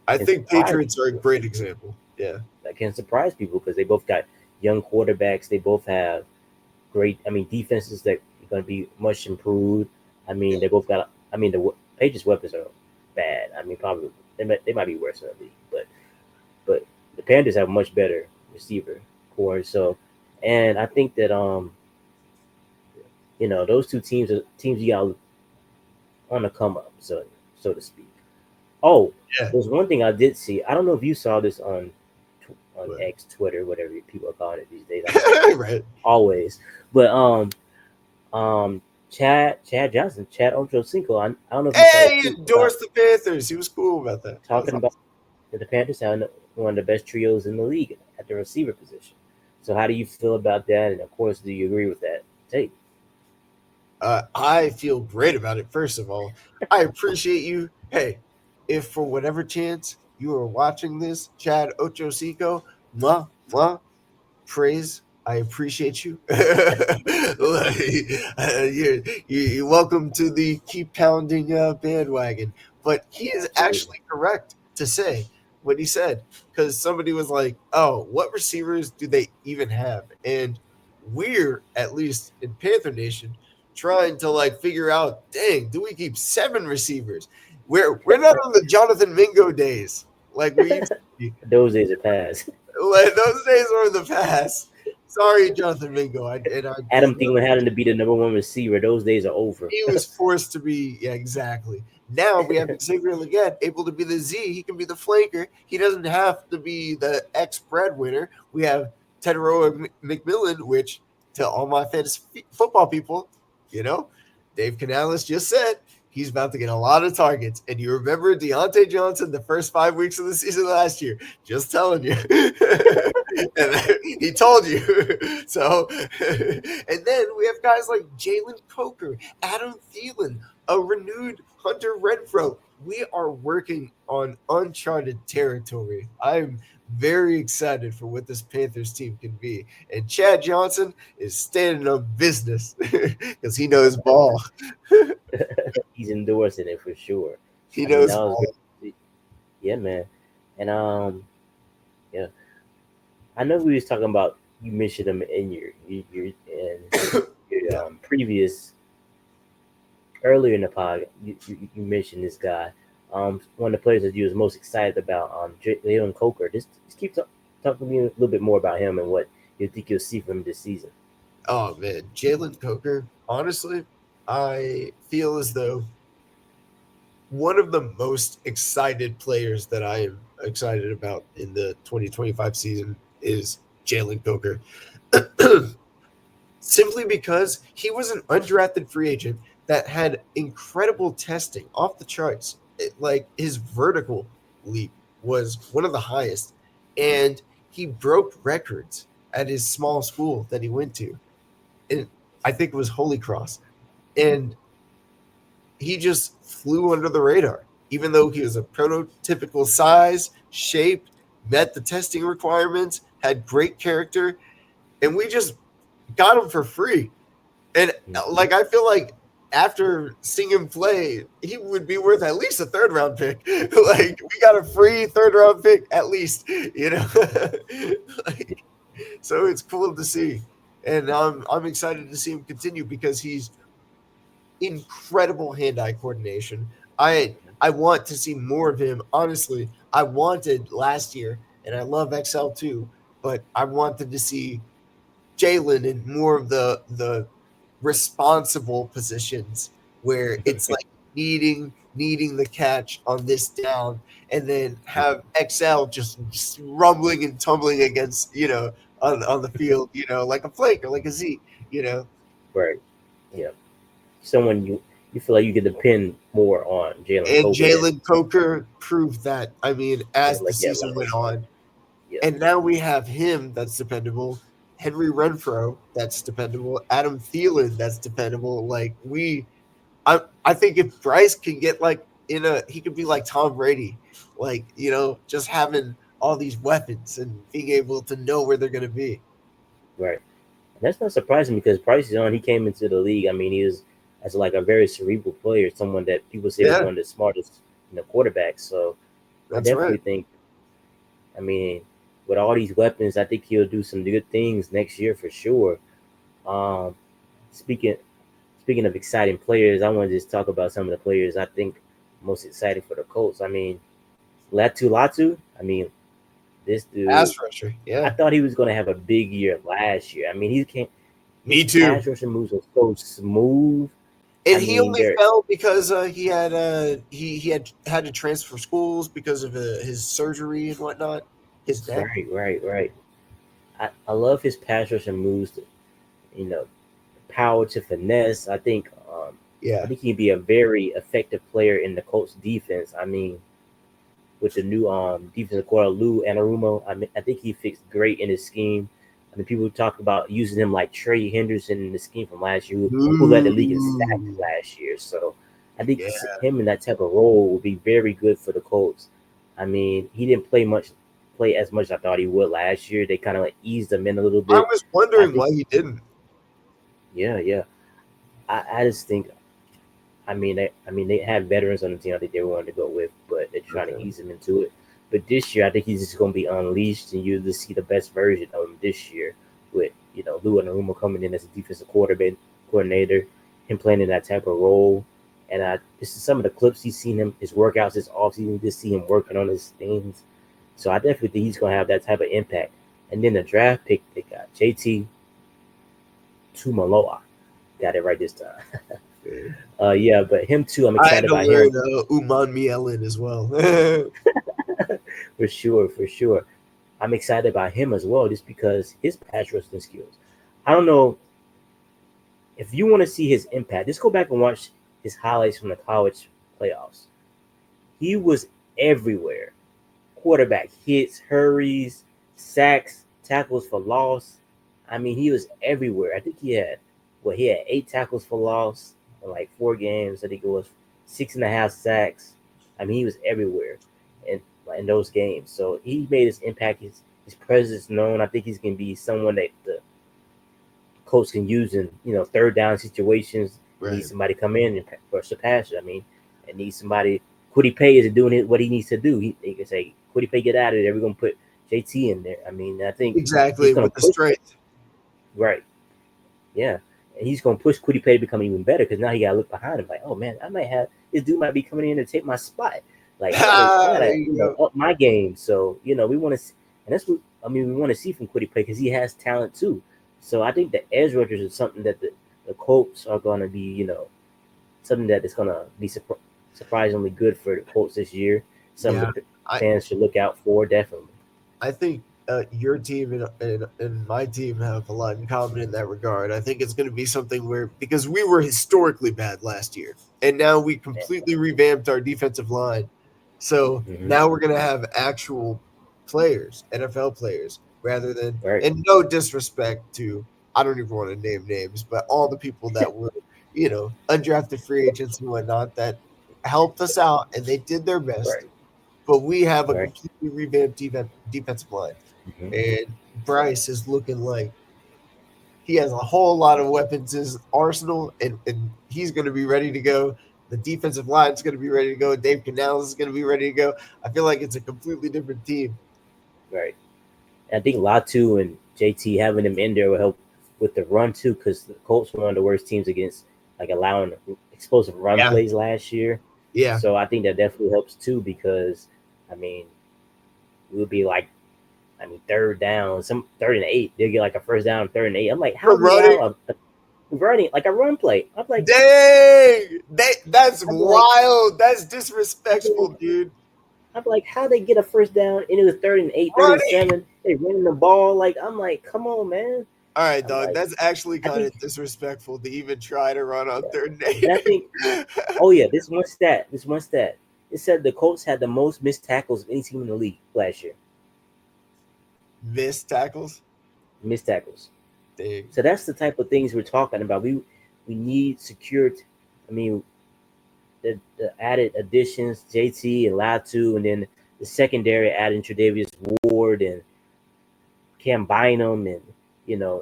I can think surprise Patriots are a people. great example. Yeah. That can surprise people because they both got young quarterbacks. They both have great. I mean, defenses that are going to be much improved. I mean, Yeah. they both got. I mean, the Patriots' weapons are bad. I mean, probably they might be worse than the league, but the Panthers have a much better receiver core. So, and I think that those two teams are teams you got on the come up, so to speak. Oh, Yeah. there's one thing I did see. I don't know if you saw this on But, X, Twitter, whatever people are calling it these days. I'm on X right. always, but um, Chad Johnson, Chad Ochocinco. I don't know if you saw this Hey, he tweet about endorsed the Panthers. He was cool about that. That was talking about awesome. that the Panthers have one of the best trios in the league at the receiver position. So how do you feel about that? And of course, do you agree with that take? I feel great about it. First of all, I appreciate you. Hey, if for whatever chance you are watching this, Chad Ochocinco, mwah, mwah, praise. I appreciate you. You're welcome to the keep pounding bandwagon. But he is Absolutely. actually correct to say what he said, because somebody was like, "Oh, what receivers do they even have?" And we're, at least in Panther Nation, trying to like figure out, dang, do we keep 7 receivers? We're not on the Jonathan Mingo days like we used to be. Those days are past. Like, those days are in the past. Sorry, Jonathan Mingo. I Adam just love Thielen you. having to be the number one receiver. Those days are over. He was forced to be, yeah, exactly. Now we have Xavier Leggett able to be the Z. He can be the flanker. He doesn't have to be the ex breadwinner. We have Teteroa McMillan, which to all my fantasy football people, you know, Dave Canales just said he's about to get a lot of targets. And you remember Deontay Johnson the first 5 weeks of the season last year. Just telling you. And he told you. So, and then we have guys like Jalen Coker, Adam Thielen, a renewed Hunter Renfro. We are working on uncharted territory. I'm very excited for what this Panthers team can be. And Chad Johnson is standing on business because he knows ball. He's endorsing it for sure. He I mean, that knows was ball. great to see. Yeah, man. And yeah, I know we was talking about you mentioned him in your in Yeah. your previous earlier in the pod. You mentioned this guy. One of the players that you was most excited about, Jalen Coker. Just keep talking to me a little bit more about him and what you think you'll see from him this season. Oh, man. Jalen Coker, honestly, I feel as though one of the most excited players that I am excited about in the 2025 season is Jalen Coker. Simply because he was an undrafted free agent that had incredible testing off the charts. Like his vertical leap was one of the highest, and he broke records at his small school that he went to. And I think it was Holy Cross. And he just flew under the radar, even though he was a prototypical size, shape, met the testing requirements, had great character, and we just got him for free. And Hmm. like I feel like after seeing him play, he would be worth at least a third round pick. Like we got a free third round pick at least, you know. Like, so it's cool to see, and I'm excited to see him continue because he's incredible hand-eye coordination. I want to see more of him. Honestly, I wanted last year, and I love XL too, but I wanted to see Jalen in more of the responsible positions where it's like needing the catch on this down, and then have XL just rumbling and tumbling against on the field, like a flake or like a Z, you know. Right. Yeah. Someone you feel like you can depend more on Jalen And Coker than Jalen Coker proved that. I mean, as the like yeah season went last year. on, Yeah. and now we have him that's dependable, Henry Renfro that's dependable, Adam Thielen that's dependable. I think if Bryce can get like he could be like Tom Brady, like just having all these weapons and being able to know where they're gonna be. Right. And that's not surprising because Price Young, he came into the league. I mean, he was as like a very cerebral player, someone that people say was Yeah, one of the smartest, quarterbacks. So I that's definitely right. think, I mean, with all these weapons, I think he'll do some good things next year for sure. Um, speaking speaking of exciting players, I want to just talk about some of the players I think most exciting for the Colts. I mean, Latu. I mean, this dude. Pass rusher. I Yeah, thought he was going to have a big year last year. I mean, he can't. His me too. pass rushing moves are so smooth. I And he mean, only they're fell because he had to transfer schools because of his surgery and whatnot, his neck. right. I love his pass rushing moves. You know, power to finesse. I Yeah. think he'd be a very effective player in the Colts defense. I mean, with the new defensive coordinator Lou Anarumo, I think he fits great in his scheme. I mean, people talk about using him like Trey Henderson in the scheme from last year, who led the league in sacks Ooh. last year. So I think Yeah. him in that type of role would be very good for the Colts. I mean, he didn't play much play as much as I thought he would last year. They kind of like eased him in a little I bit. was I wondering think, why he didn't. yeah, yeah. I just think, I mean, they had veterans on the team. I think they wanted to go with, but they're trying to Okay. ease him into it. But this year, I think he's just going to be unleashed, and you just see the best version of him this year with Lou and Aruma coming in as a defensive quarterback coordinator, him playing in that type of role. And this is some of the clips he's seen him his workouts this offseason. You just see him working on his things. So I definitely think he's going to have that type of impact. And then the draft pick, they got JT Tumaloa. Got it right this time. Okay. Yeah, but him too. I'm I had excited to about him. learn Uman Mielen as well. For sure, for sure. I'm excited about him as well, just because his pass rushing skills. I don't know if you want to see his impact. Just go back and watch his highlights from the college playoffs. He was everywhere. Quarterback hits, hurries, sacks, tackles for loss. I mean, he was everywhere. I think he had 8 tackles for loss in like 4 games. I think it was 6.5 sacks. I mean, he was everywhere in those games. So he made his impact, his presence known. I think he's gonna be someone that the coach can use in third down situations. Need Right. somebody come in and rush the passer. I mean, and need somebody. Quiddy Pay is doing what he needs to do. He can say, Quiddy Pay, get out of there. We're gonna put JT in there. I mean, I think he's Exactly, gonna with the push strength. right. Yeah, and he's gonna push Quiddy Pay to become even better because now he gotta look behind him like, oh man, I might have this dude might be coming in to take my spot. Like I There gotta you go. up my game. So we want to, and that's what I mean. We want to see from Quiddy Pay because he has talent too. So I think the edge rushers is something that the Colts are gonna be something that is gonna be surprisingly good for the Colts this year. Something Yeah. the I fans should look out for definitely. I think your team and my team have a lot in common in that regard. I think it's going to be something where, because we were historically bad last year, and now we completely revamped our defensive line. So Mm-hmm. now we're going to have actual players, NFL players, rather than, Right, and no disrespect to, I don't even want to name names, but all the people that were, undrafted free agents and whatnot that helped us out and they did their best, right, but we have a right. completely revamped defensive line. Mm-hmm. And Bryce is looking like he has a whole lot of weapons in his arsenal, and he's going to be ready to go. The defensive line is going to be ready to go. Dave Canales is going to be ready to go. I feel like it's a completely different team. Right. I think Latu and JT having them in there will help with the run too, because the Colts were one of the worst teams against like allowing explosive run Yeah, plays last year. yeah. So I think that definitely helps too, because I mean we'll be like, I mean, third down, some 3rd and 8, they'll get like a first down 3rd and 8. I'm like, how From do you running, allow a running like a run play? dang, that's I'm like, wild. That's I'm like, disrespectful, dude. I'm like, how they get a first down and it was 3rd and 8, third and Running. seven. They running the ball. Like I'm like, come on, man. All right, I'm dog. like, That's actually I kind think, of disrespectful to even try to run on yeah. third and And I eight. think, oh yeah, this one stat. This one stat. It said the Colts had the most missed tackles of any team in the league last year. Missed tackles. Missed tackles. Dang. So that's the type of things we're talking about. We need secured. I mean, the added additions, JT and Latu, and then the secondary adding Tre'Davious Ward and Cam Bynum, and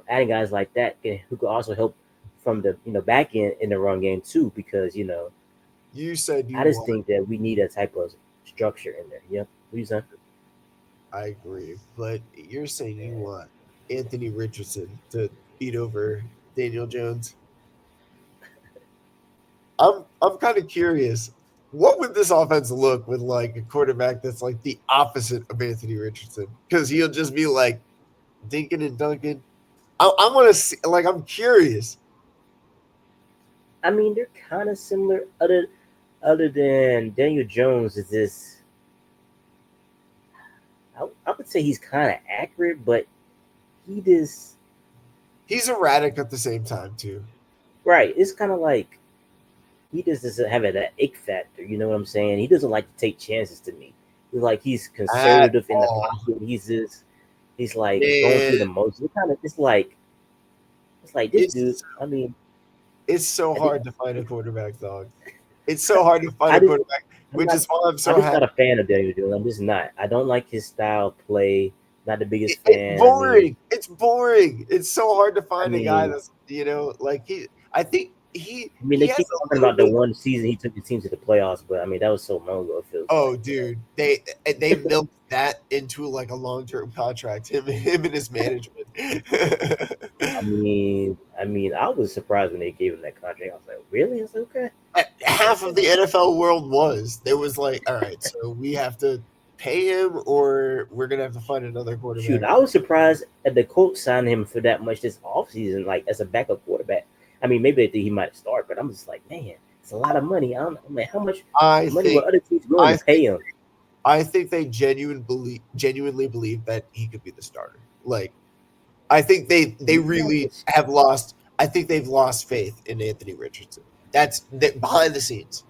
adding guys like that who could also help from the back end in the run game too. Because You said you I just want. think that we need a type of structure in there. Yep. What you saying? I agree, but you're saying you want Anthony Richardson to beat over Daniel Jones. I'm kind of curious. What would this offense look with like a quarterback that's like the opposite of Anthony Richardson? Because he'll just be like dinking and dunking. I want to see. Like, I'm curious. I mean, they're kind of similar. Other than Daniel Jones is this. I would say he's kind of accurate, but he just He's erratic at the same time too. right. It's kind of like he just doesn't have that ick factor. You know what I'm saying? He doesn't like to take chances. To me, he's At conservative in the all, pocket. He's like going man. through the motions. It's like this dude. It's I mean, it's so I, did, hard to find a quarterback, dog. It's so hard to find I a just quarterback. I'm which not. is why I'm I'm so just not happy. a fan of Daniel Jones. I'm just not. I don't like his style of play. Not the biggest It's fan. I mean, boring. It's boring. It's so hard to I find a guy mean, that's like he. I think I mean, he they has keep a talking little about the bit. one season he took the team to the playoffs, but I mean, that was so long ago. It feels Oh, like, dude, they milked that into like a long term contract. Him and his management. I was surprised when they gave him that contract. I was like, really? I was like, okay. Half of the NFL world was. There was like, all right, so we have to pay him, or we're gonna have to find another Shoot, quarterback. I was surprised that the Colts signed him for that much this offseason, like as a backup quarterback. I mean, maybe they think he might start, but I'm just like, man, it's a lot of money. I don't know, man, how much I money were think, other teams willing to I think, pay him? I think they genuinely believe that he could be the starter. Like, I think they Yeah, really have lost. I think they've lost faith in Anthony Richardson. That's behind the scenes.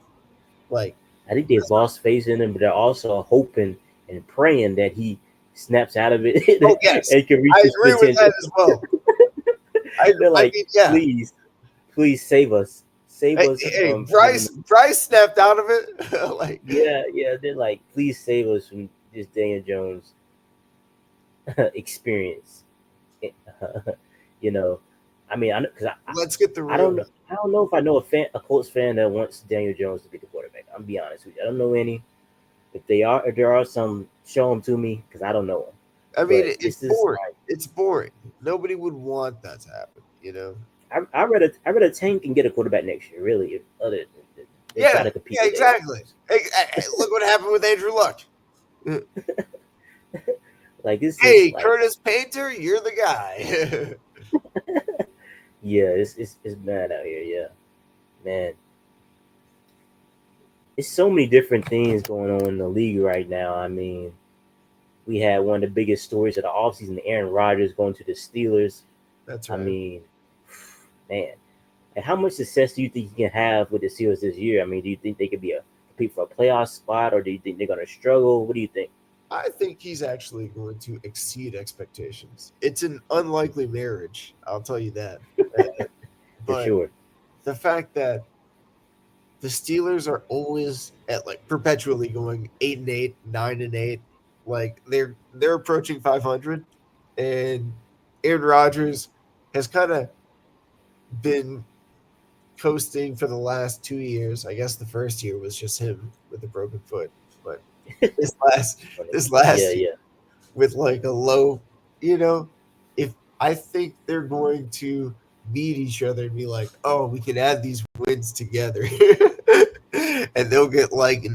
Like, I think they've lost faith in him, but they're also hoping and praying that he snaps out of oh it yes, and can reach I his agree with that potential. as well. They're I like, mean, yeah. please, please save Hey, us hey, from having. Bryce snapped out of it. Like, Yeah, yeah. They're like, please save us from this Daniel Jones experience. you know, I mean, I because let's get the I don't real. know. I don't know if I know a Colts fan that wants Daniel Jones to be the quarterback. I'm be honest with you. I don't know any. If there are some, show them to me because I don't know them. I mean, But it's this is boring. like It's boring. Nobody would want that to happen. I read a tank and get a quarterback next year. Really, if other than try Yeah, to compete yeah, with Daniel exactly. Jones. Look what happened with Andrew Luck. Like this is Hey, like Curtis Painter, you're the guy. yeah, it's bad out here. Yeah, man, it's so many different things going on in the league right now. I mean, we had one of the biggest stories of the offseason, Aaron Rodgers going to the Steelers. That's I right. mean, man, and how much success do you think you can have with the Steelers this year? I mean, do you think they could be a compete for a playoff spot, or do you think they're going to struggle? What do you think? I think he's actually going to exceed expectations. It's an unlikely marriage, I'll tell you that. Uh, For but sure. the fact that the Steelers are always at like perpetually going 8-8, 9-8, like they're approaching 500, and Aaron Rodgers has kind of been coasting for the last 2 years. I guess the first year was just him with a broken foot, but this last Funny. this Yeah, last year yeah. with like a low, you know, if I think they're going to meet each other and be like, oh, we can add these wins together, and they'll get like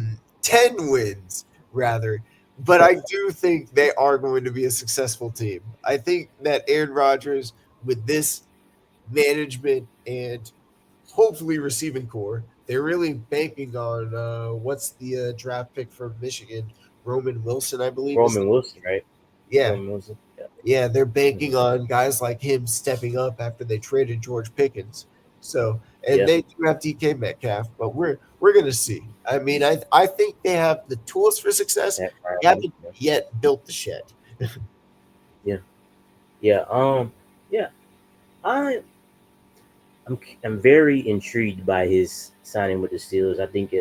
10 wins rather. But I do think they are going to be a successful team. I think that Aaron Rodgers, with this management and hopefully receiving core. They're really banking on what's the draft pick from Michigan, Roman Wilson, I believe is. Roman Wilson, right? Yeah, Roman Wilson. Yeah. yeah, they're Mhm. banking on guys like him stepping up after they traded George Pickens. So, and Yeah. they do have DK Metcalf, but we're gonna see. I mean, I think they have the tools for success. Pat They Riley. haven't Yeah. yet built the shed. Yeah. Yeah. Yeah. I I'm very intrigued by his signing with the Steelers. I think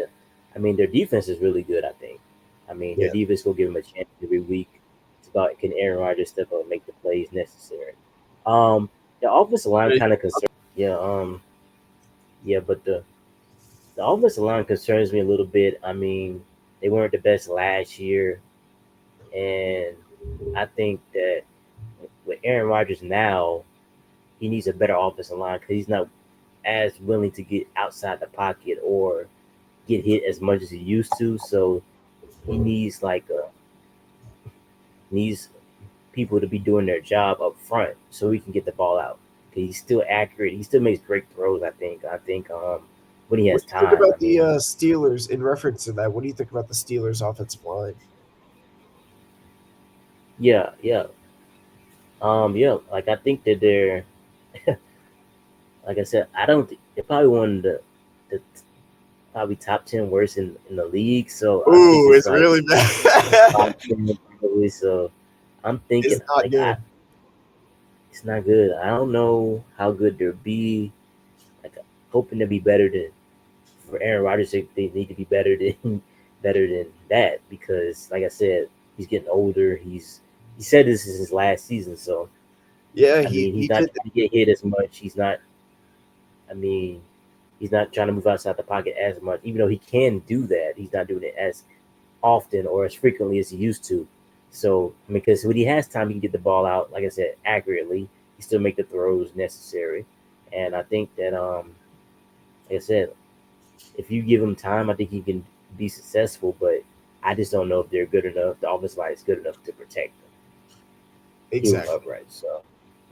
I mean their defense is really good. I think. I mean their Yeah, defense will give him a chance every week. It's about can Aaron Rodgers step up and make the plays necessary. Um, the offensive line kind of concerns. Yeah. Yeah, but the offensive line concerns me a little bit. I mean, they weren't the best last year, and I think that with Aaron Rodgers now, he needs a better offensive line because he's not as willing to get outside the pocket or get hit as much as he used to. So he needs needs people to be doing their job up front so he can get the ball out. He's still accurate. He still makes great throws. I think. When he what has do you think time. I about the mean, Steelers in reference to that? What do you think about the Steelers' offensive line? yeah, yeah, yeah. Like I think that they're like I said. I don't. They're probably one of the probably top 10 worst in the league. So I think Ooh, it's it's like really bad. bottom 10 probably. So I'm thinking It's not like good. it's not good. I don't know how good they'll be. Like hoping to be better than for Aaron Rodgers. They need to be better than better than that because, like I said, he's getting older. He said this is his last season, so Yeah, I mean, he he's not did. trying to get hit as much. He's not. I mean, he's not trying to move outside the pocket as much. Even though he can do that, he's not doing it as often or as frequently as he used to. So, I mean, because when he has time, he can get the ball out, like I said, accurately. He still make the throws necessary, and I think that, like I said, if you give him time, I think he can be successful. But I just don't know if they're good enough. The offensive line is good enough to protect him, keep him Exactly. upright. So,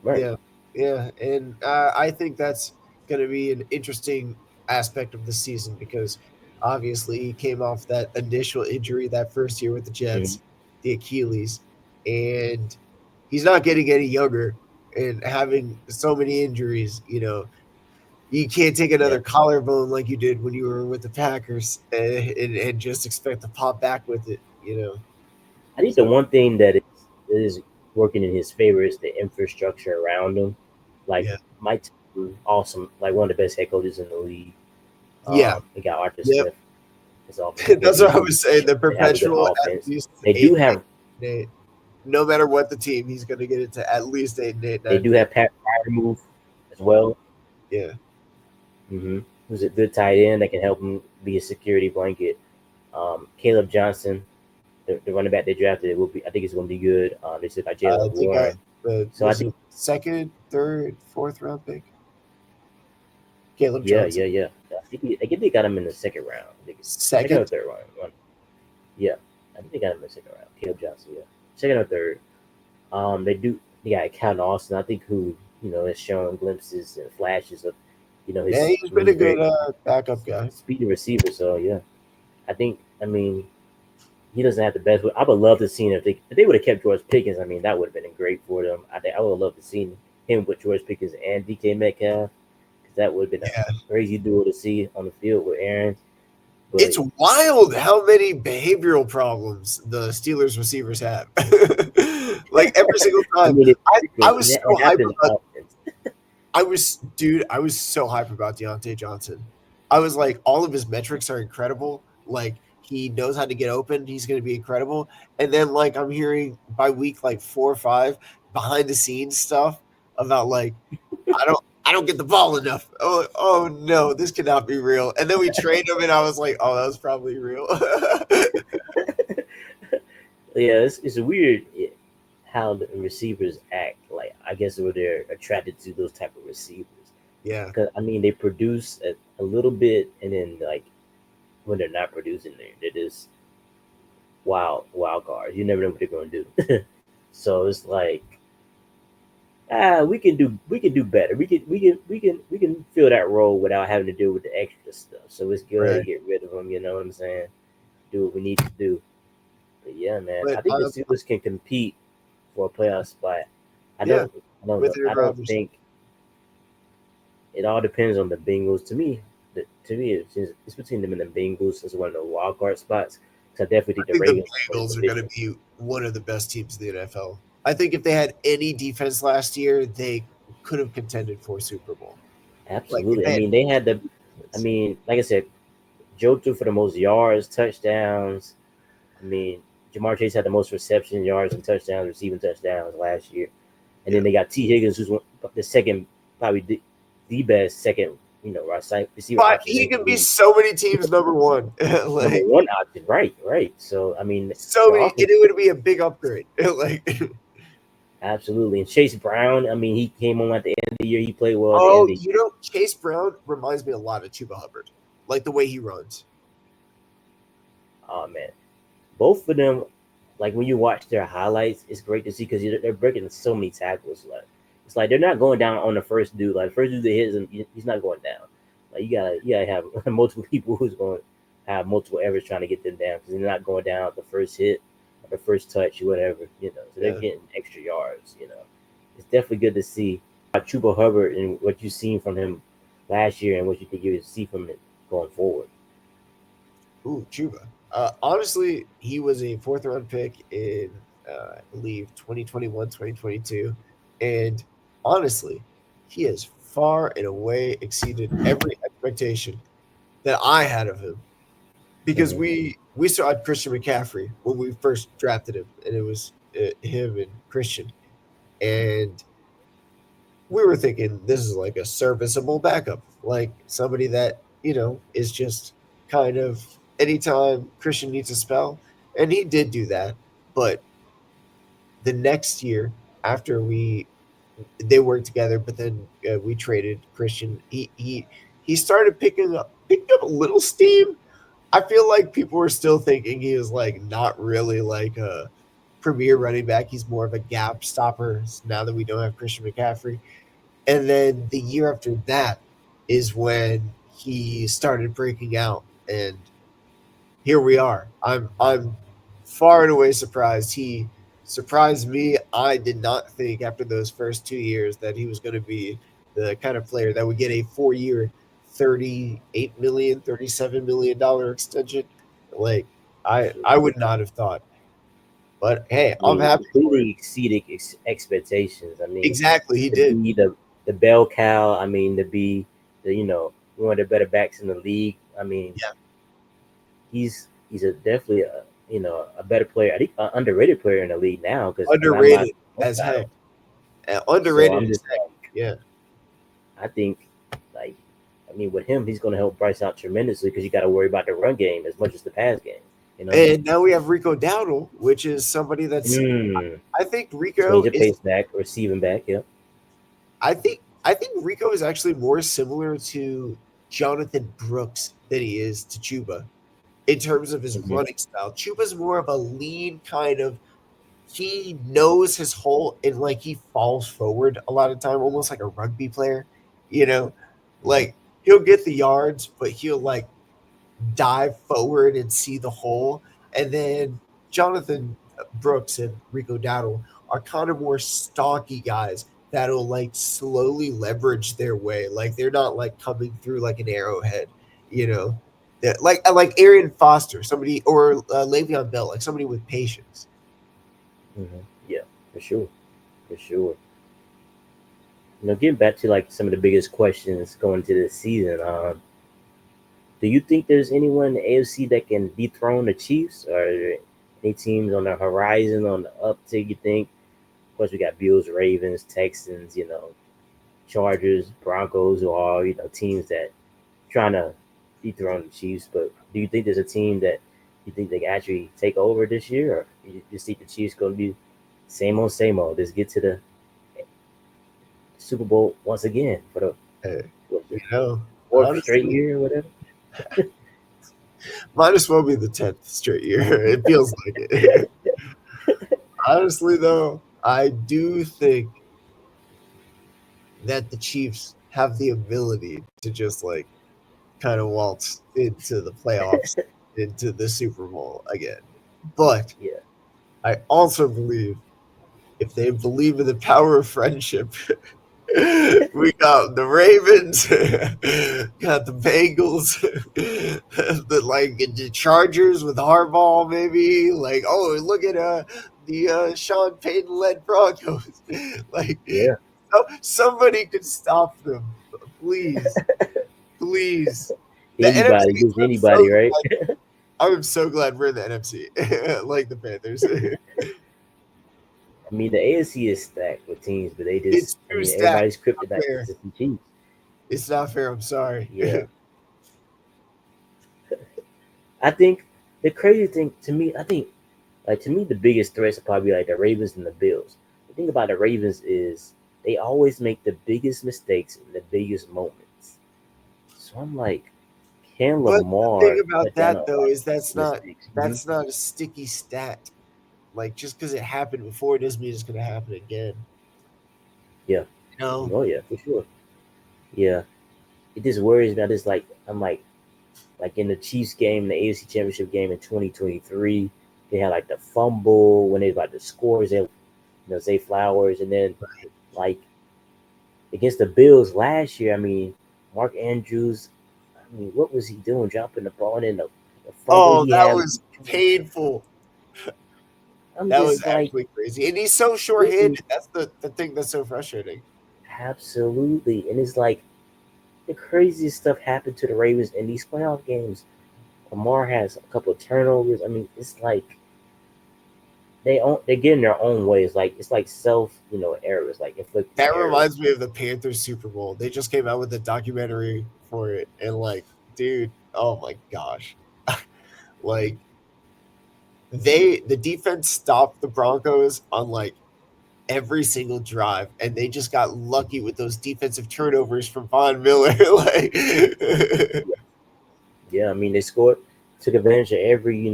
right. Yeah, yeah, and I think that's going to be an interesting aspect of the season because obviously he came off that initial injury that first year with the Mm-hmm. Jets, the Achilles, and he's not getting any younger. And having so many injuries, you can't take Yeah. another collarbone like you did when you were with the Packers and just expect to pop back with it. I think the So one thing that is working in his favor is the infrastructure around him. Like yeah, Mike, Tomlin, awesome, like one of the best head coaches in the league. yeah, They got Arthur yep. Smith, his offensive That's what coordinator, I was saying. The they have a good perpetual at offense. least They do 8, 9, have 8. No matter what the team, he's going to get it to at least 8 and 8, they 9 do and 8. have Pat move as well. Yeah. Mm-hmm. Who's a good tight end that can help him be a security blanket. Caleb Johnson, the running back they drafted, it will be. I think it's going to be good. They still got I Jalen think Warren, so I was think it second, third, fourth round pick? Caleb yeah, Johnson. yeah, yeah. I think they got him in the second round. I think second or Second? third round. Yeah, I think they got him in the second round. Caleb Johnson, yeah, second or third. They got Cal Austin. I think who has shown glimpses and flashes of Yeah, his. he's I mean, been a he's good very backup guy. speedy receiver. So yeah, I think. I mean, he doesn't have the best. I would love to see him if they would have kept George Pickens. I mean, that would have been great for them. I would have loved to see him with George Pickens and DK Metcalf because that would have been Yeah. a crazy duo to see on the field with Aaron. It's But wild how many behavioral problems the Steelers receivers have. Like every single I time. mean, it's I frequent. was so It hyper happens about often. I was so hype about Deontay Johnson. I was like, all of his metrics are incredible. Like he knows how to get open. He's going to be incredible. And then like I'm hearing by week like 4 or 5 behind the scenes stuff about like I don't get the ball enough. Oh no, this cannot be real. And then we trade him, and I was like, oh, that was probably real. Yeah, it's weird how the receivers act. Like I guess where they're attracted to those type of receivers. Yeah, Because I mean, they produce a little bit, and then like when they're not producing, they're just wild cards. You never know what they're going to do. So it's like we can do better. We can fill that role without having to deal with the extra stuff. So it's good to right. get rid of them. You know what I'm saying? Do what we need to do. But yeah, man, But I think the Steelers can compete for a playoff spot. I yeah, don't. I don't with know. I Aaron don't Rodgers, think it all depends on the Bengals. To me, it's between them and the Bengals as one of the wild card spots. So I definitely I think the think the Ravens win the Bengals are going to division. be one of the best teams in the NFL. I think if they had any defense last year, they could have contended for a Super Bowl. Like if Absolutely. I they had mean, they had the. any I defense. mean, like I said, Joe threw for the most yards, touchdowns. I mean, Jamar Chase had the most reception yards and touchdowns, receiving touchdowns last year. And Yeah. then they got T. Higgins, who's the second, probably the best second, right receiver But option he in can the be league. so many teams number one. Number Like one option, right, right. So I mean, so the many, and offense, it would be a big upgrade. Like absolutely. And Chase Brown, I mean, he came on at the end of the year. He played well at the end of oh, the Chase Brown reminds me a lot of Chuba Hubbard, like the way he runs. oh man, both of them. Like when you watch their highlights, it's great to see because they're breaking so many tackles. Like it's like they're not going down on the first dude. Like the first dude that hits him, he's not going down. Like you gotta have multiple people who's going to have multiple efforts trying to get them down because they're not going down at the first hit, or the first touch, or whatever. So they're Yeah. getting extra yards. It's definitely good to see Chuba Hubbard and what you've seen from him last year and what you think you will see from it going forward. Ooh, Chuba. Honestly, he was a fourth round pick in, I believe, 2021, 2022. And honestly, he has far and away exceeded every expectation that I had of him because Hmm. we we still had Christian McCaffrey when we first drafted him, and it was him and Christian, and we were thinking this is like a serviceable backup, like somebody that is just kind of anytime Christian needs a spell, and he did do that, but the next year after we they worked together, but then we traded Christian. He started picking up a little steam. I feel like people were still thinking he was like not really like a premier running back. He's more of a gap stopper now that we don't have Christian McCaffrey. And then the year after that is when he started breaking out, and here we are. I'm far and away surprised. He surprised me. I did not think after those first 2 years that he was going to be the kind of player that would get a 4 year, 38 million, $37 million extension. Like I would not have thought. But hey, I I'm mean, he happy for it. completely exceeded expectations. I mean, Exactly, he to did. be the bell cow. I mean, to be one of the better backs in the league. I mean, Yeah, he's a definitely a better player. I think an underrated player in the league now because not a lot of underrated people know as about him. heck. So Underrated I'm as just heck. like, Yeah. I think like, I mean, with him, he's going to help Bryce out tremendously because you got to worry about the run game as much as the pass game. You know. And now we have Rico Dowdle, which is somebody that's Mm. I think Change Rico of is pace back, receiving back. Yeah. I think Rico is actually more similar to Jonathan Brooks than he is to Chuba in terms of his Hmm. running style. Chuba's more of a lean kind of he knows his hole and like he falls forward a lot of time, almost like a rugby player, you know? Hmm. Like he'll get the yards, but he'll like dive forward and see the hole. And then Jonathan Brooks and Rico Dowdle are kind of more stocky guys that'll like slowly leverage their way. Like they're not like coming through like an arrowhead, you know. Like Arian Foster, somebody or Le'Veon Bell, like somebody with patience. Hmm. Yeah, for sure, for sure. Getting back to like some of the biggest questions going into this season. Do you think there's anyone in the AFC that can dethrone the Chiefs, or are there any teams on the horizon on the uptick? You think? Of course, we got Bills, Ravens, Texans, Chargers, Broncos, who are teams that trying to dethrone the Chiefs. But do you think there's a team that you think they can actually take over this year, or you just think the Chiefs going to be same old? Just get to the Super Bowl once again for the Hey, what, you know, fourth straight honestly, year or whatever. might as well be the 10th straight year. It feels like it. Honestly, though, I do think that the Chiefs have the ability to just like kind of waltz into the playoffs, into the Super Bowl again. But Yeah. I also believe if they believe in the power of friendship, we got the Ravens, got the Bengals, the Chargers with Harbaugh, maybe. Like, oh, look at the Sean Payton led Broncos. Like, Yeah. somebody could stop them, please, please. The Anybody, NFC. just anybody, right? I'm so glad we're in the NFC, like the Panthers. I mean, the AFC is stacked with teams, but they just, It's I too mean, stacked. everybody's Not kryptonite is fair. just the Chiefs. It's not fair. I'm sorry. Yeah. I think the crazy thing to me, I think, like, to me, the biggest threats are probably like the Ravens and the Bills. The thing about the Ravens is they always make the biggest mistakes in the biggest moments. So I'm like, can But the thing Lamar about cut down that on though like is mistakes? Hmm. that's not a sticky stat. Like just because it happened before doesn't mean it's gonna happen again. Yeah. You know? Oh yeah, for sure. Yeah. It just worries me. I just I'm like in the Chiefs game, the AFC Championship game in 2023, they had like the fumble when they was about to score, Zay Flowers, and then like against the Bills last year, I mean, Mark Andrews, I mean, what was he doing, dropping the ball, and then the fumble Oh, he that had? was painful. I'm That was just like, actually crazy. And he's so really, short-handed. That's the thing that's so frustrating. absolutely, and it's like the craziest stuff happened to the Ravens in these playoff games. Lamar has a couple of turnovers. I mean, it's like they get in their own ways. Like it's like self, errors, like inflicted That errors. reminds me of the Panthers Super Bowl. They just came out with a documentary for it, and like, dude, oh my gosh, like the defense stopped the Broncos on like every single drive, and they just got lucky with those defensive turnovers from Von Miller. Like, Yeah, I mean they scored, took advantage of every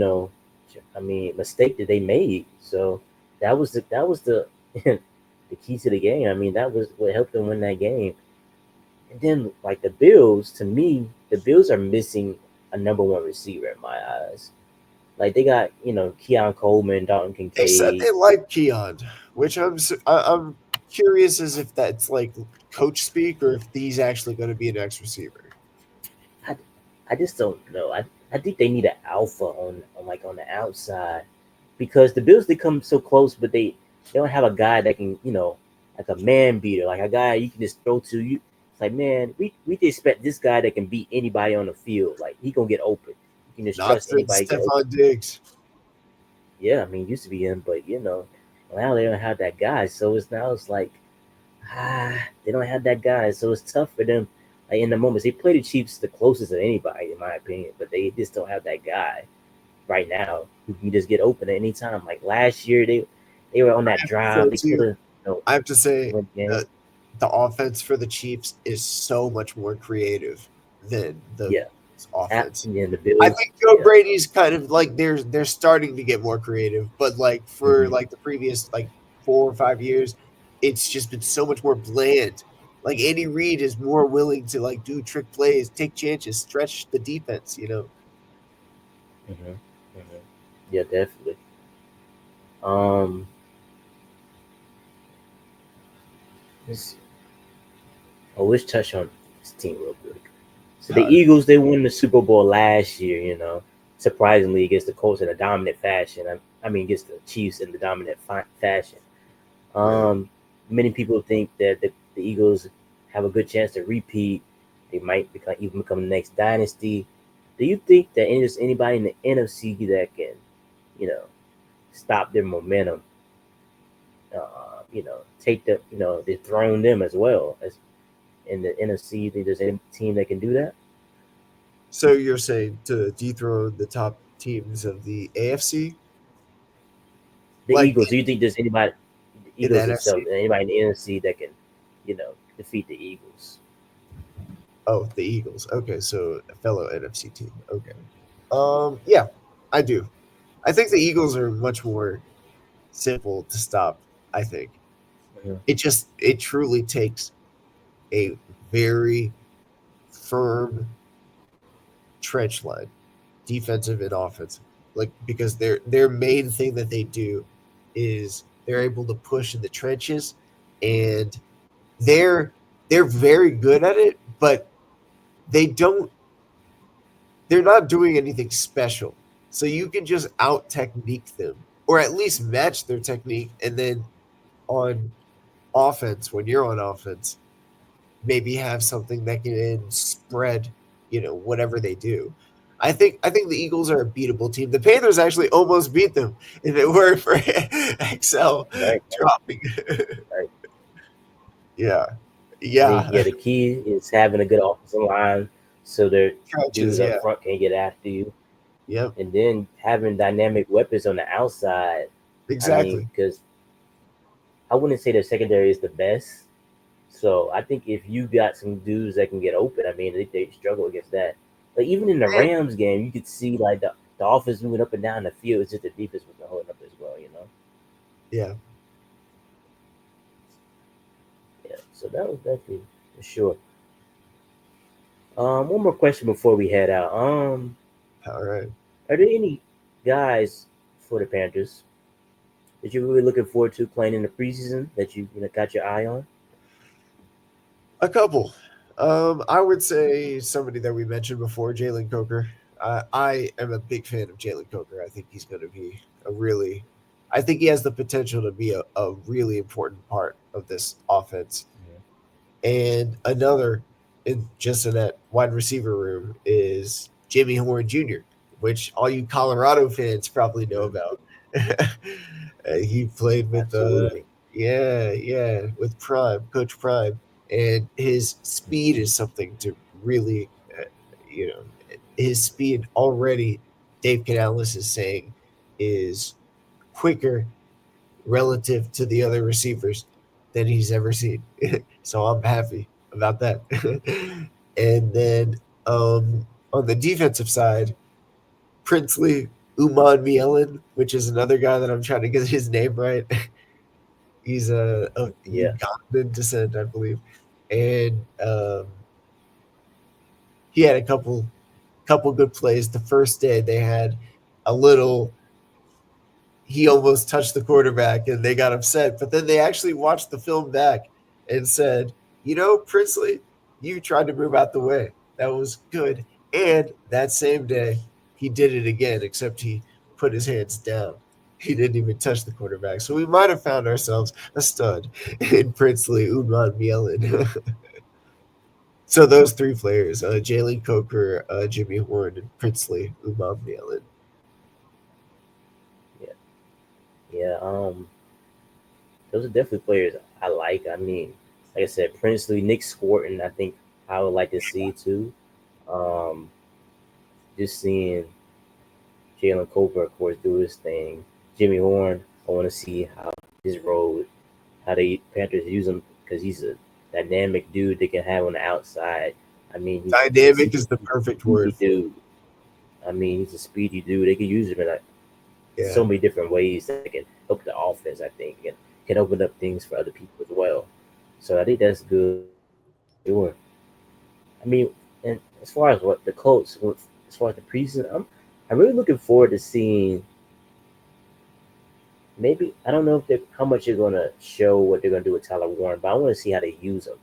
mistake that they made. So that was the the key to the game. I mean that was what helped them win that game. And then like the Bills, to me, the Bills are missing a number one receiver in my eyes. Like they got Keon Coleman, Dalton they said Kincaid. they like Keon, which I'm curious as if that's like coach speak or if he's actually going to be an X receiver. I, I just don't know. I think they need an alpha on the outside because the Bills they come so close, but they don't have a guy that can like a man beater, like a guy you can just throw to. You it's like man, we expect this guy that can beat anybody on the field. Like he gonna get open. You can just Not trust since anybody get open. Stephon Diggs. Yeah, I mean, it used to be him, but now they don't have that guy. So it's like ah, they don't have that guy. So it's tough for them. Like in the moments they play the Chiefs the closest of anybody in my opinion, but they just don't have that guy right now who can just get open at any time. Like last year they were on that So drive. They could too, have I have to say win the game. the offense for the Chiefs is so much more creative than the Yeah, offense. yeah. The I Bills. think Joe Yeah. Brady's kind of like they're starting to get more creative, but like for Hmm. like the previous like 4 or 5 years, it's just been so much more bland. Like Andy Reid is more willing to like do trick plays, take chances, stretch the defense. You know, Hmm. Hmm. Yeah, definitely. Um, let's, let's touch on this team real quick. So the all right. Eagles they won the Super Bowl last year. Surprisingly against the Colts in a dominant fashion. I mean against the Chiefs in the dominant fashion. Yeah. Um, Many people think that the Eagles have a good chance to repeat. They might even become the next dynasty. Do you think that there's anybody in the NFC that can, you know, stop their momentum? Take dethrone them as well as in the NFC. You think there's any team that can do that? So you're saying to dethrone the top teams of the AFC, The like Eagles. Do you think there's anybody, the in the Eagles NFC? itself, anybody in the NFC that can, defeat the Eagles? Oh, the Eagles. Okay, so a fellow NFC team. Okay. Yeah, I do. I think the Eagles are much more simple to stop. I think Mhm. it truly takes a very firm trench line, defensive and offensive. Like because their main thing that they do is they're able to push in the trenches, and they're they're very good at it, but they don't they're not doing anything special. So you can just out technique them or at least match their technique, and then on offense, when you're on offense, maybe have something that can spread, whatever they do. I think the Eagles are a beatable team. The Panthers actually almost beat them if it weren't for XL Right, right, dropping. right. Yeah. I think Yeah. yeah, the key is having a good offensive line so their Coaches, dudes up yeah. front can't get after you, Yep. and then having dynamic weapons on the outside. I mean, Exactly. because I wouldn't say their secondary is the best. So I think if you got some dudes that can get open, I mean, they struggle against that. But even in the And Rams game, you could see like the offense moving up and down the field. It's just the defense wasn't holding up as well. yeah. Yeah. So that was definitely for sure. One more question before we head out. All right. Are there any guys for the Panthers that you're really looking forward to playing in the preseason that you got your eye on? A couple. I would say somebody that we mentioned before, Jalen Coker. I am a big fan of Jalen Coker. I think he's going to be a really, I think he has the potential to be a really important part of this offense. And another, in just in that wide receiver room, is Jimmy Horn Jr. which all you Colorado fans probably know Mhm. about. He played with Absolutely. yeah, with Prime, Coach Prime, and his speed is something to really, you know, his speed already. Dave Canales is saying is quicker relative to the other receivers than he's ever seen. So I'm happy about that. And then on the defensive side, Princely Uman Mielen, which is another guy that I'm trying to get his name right. He's a Yeah. Ugandan descent, I believe, and he had a couple good plays. The first day they had a little he almost touched the quarterback and they got upset. But then they actually watched the film back and said, Princely, you tried to move out the way. That was good. And that same day, he did it again, except he put his hands down. He didn't even touch the quarterback. So we might have found ourselves a stud in Princely Unman Mielen. So those three players, Jalen Coker, Jimmy Horn, and Princely Unman Mielen. Yeah. Yeah. Those are definitely players I like. I mean, like I said, Princely, Nick Scorton, I think I would like to see too. Um, just seeing Jalen Cooper, of course, do his thing. Jimmy Horn, I want to see how his role, how the Panthers use him because he's a dynamic dude they can have on the outside. I mean, Dynamic is the he's a perfect speedy word for it. dude. I mean, he's a speedy dude. They can use him in Yeah. so many different ways that can help the offense. I think and can open up things for other people as well. So I think that's good. Sure. I mean, and as far as what the Colts, as far as the preseason, I'm really looking forward to seeing. Maybe I don't know if they how much they're gonna show what they're gonna do with Tyler Warren, but I want to see how they use him.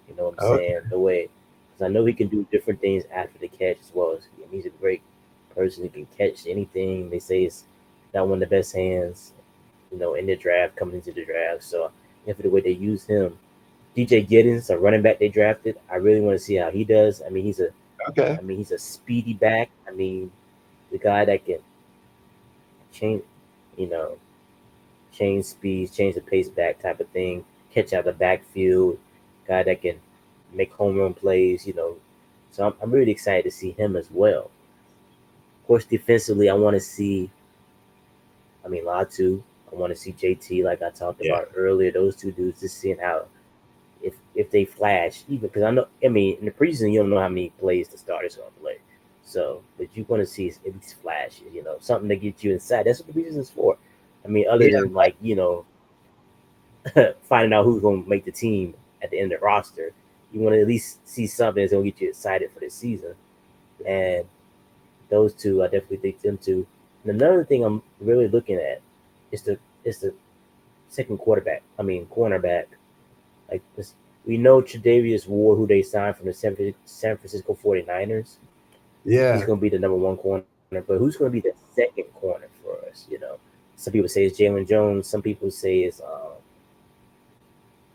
You know what I'm Okay. saying? The way, because I know he can do different things after the catch as well. He's a great person. He can catch anything. They say he's got one of the best hands. In the draft, coming into the draft. So, for the way they use him, DJ Giddens, a running back they drafted, I really want to see how he does. Okay. I mean, he's a speedy back. I mean, the guy that can change, you know, change speeds, change the pace back type of thing, catch out the backfield, guy that can make home run plays. So I'm really excited to see him as well. Of course, defensively, I want to see. I mean, Latu. I want to see JT, like I talked Yeah. about earlier. Those two dudes, just seeing how if they flash, even because I know. I mean, in the preseason, you don't know how many plays the starters going to play. So, but you want to see at least flashes. Something that gets you inside. That's what the preseason is for. I mean, other Yeah. than like finding out who's going to make the team at the end of the roster, you want to at least see something that's going to get you excited for the season. And those two, I definitely think them two. And another thing I'm really looking at is the second quarterback. I mean, cornerback. Like this, we know Tre'Davious Ward, who they signed from the San Francisco 49ers. He's Yeah. going to be the number one corner, but who's going to be the second corner for us? Some people say it's Jalen Jones. Some people say it's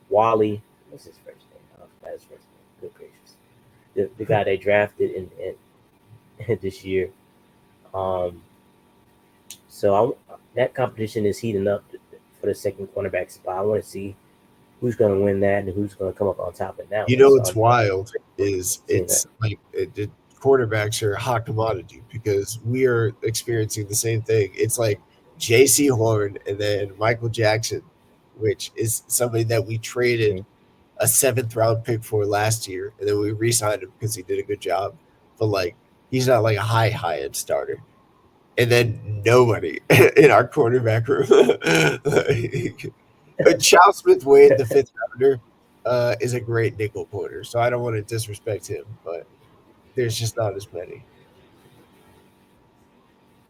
Wally. What's his first name? I forgot his first name. Good gracious. The guy they drafted in this year. Um, so that competition is heating up for the second cornerback spot. I want to see who's going to win that and who's going to come up on top in that You one. know So what's I'm wild is seeing that. it's like quarterbacks are a hot commodity because we are experiencing the same thing. It's like J.C. Horn and then Michael Jackson, which is somebody that we traded Mhm. a seventh round pick for last year, and then we re-signed him because he did a good job. But like, he's not like a high end starter. And then nobody in our quarterback room. Like, Charles Smith Wade, the fifth rounder, is a great nickel corner. So I don't want to disrespect him, but there's just not as many.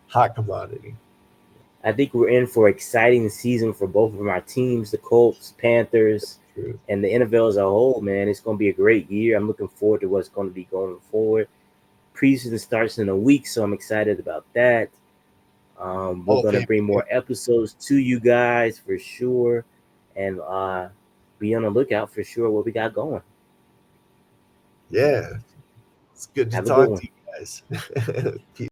Hot commodity. I think we're in for an exciting season for both of our teams, the Colts, Panthers, True. and the NFL as a whole, man. It's going to be a great year. I'm looking forward to what's going to be going forward. Preseason starts in a week, so I'm excited about that. We're Hall of going to Fame. bring more episodes to you guys for sure. And be on the lookout for sure what we got going. Yeah. It's good to Have a good talk one. to you guys. Peace.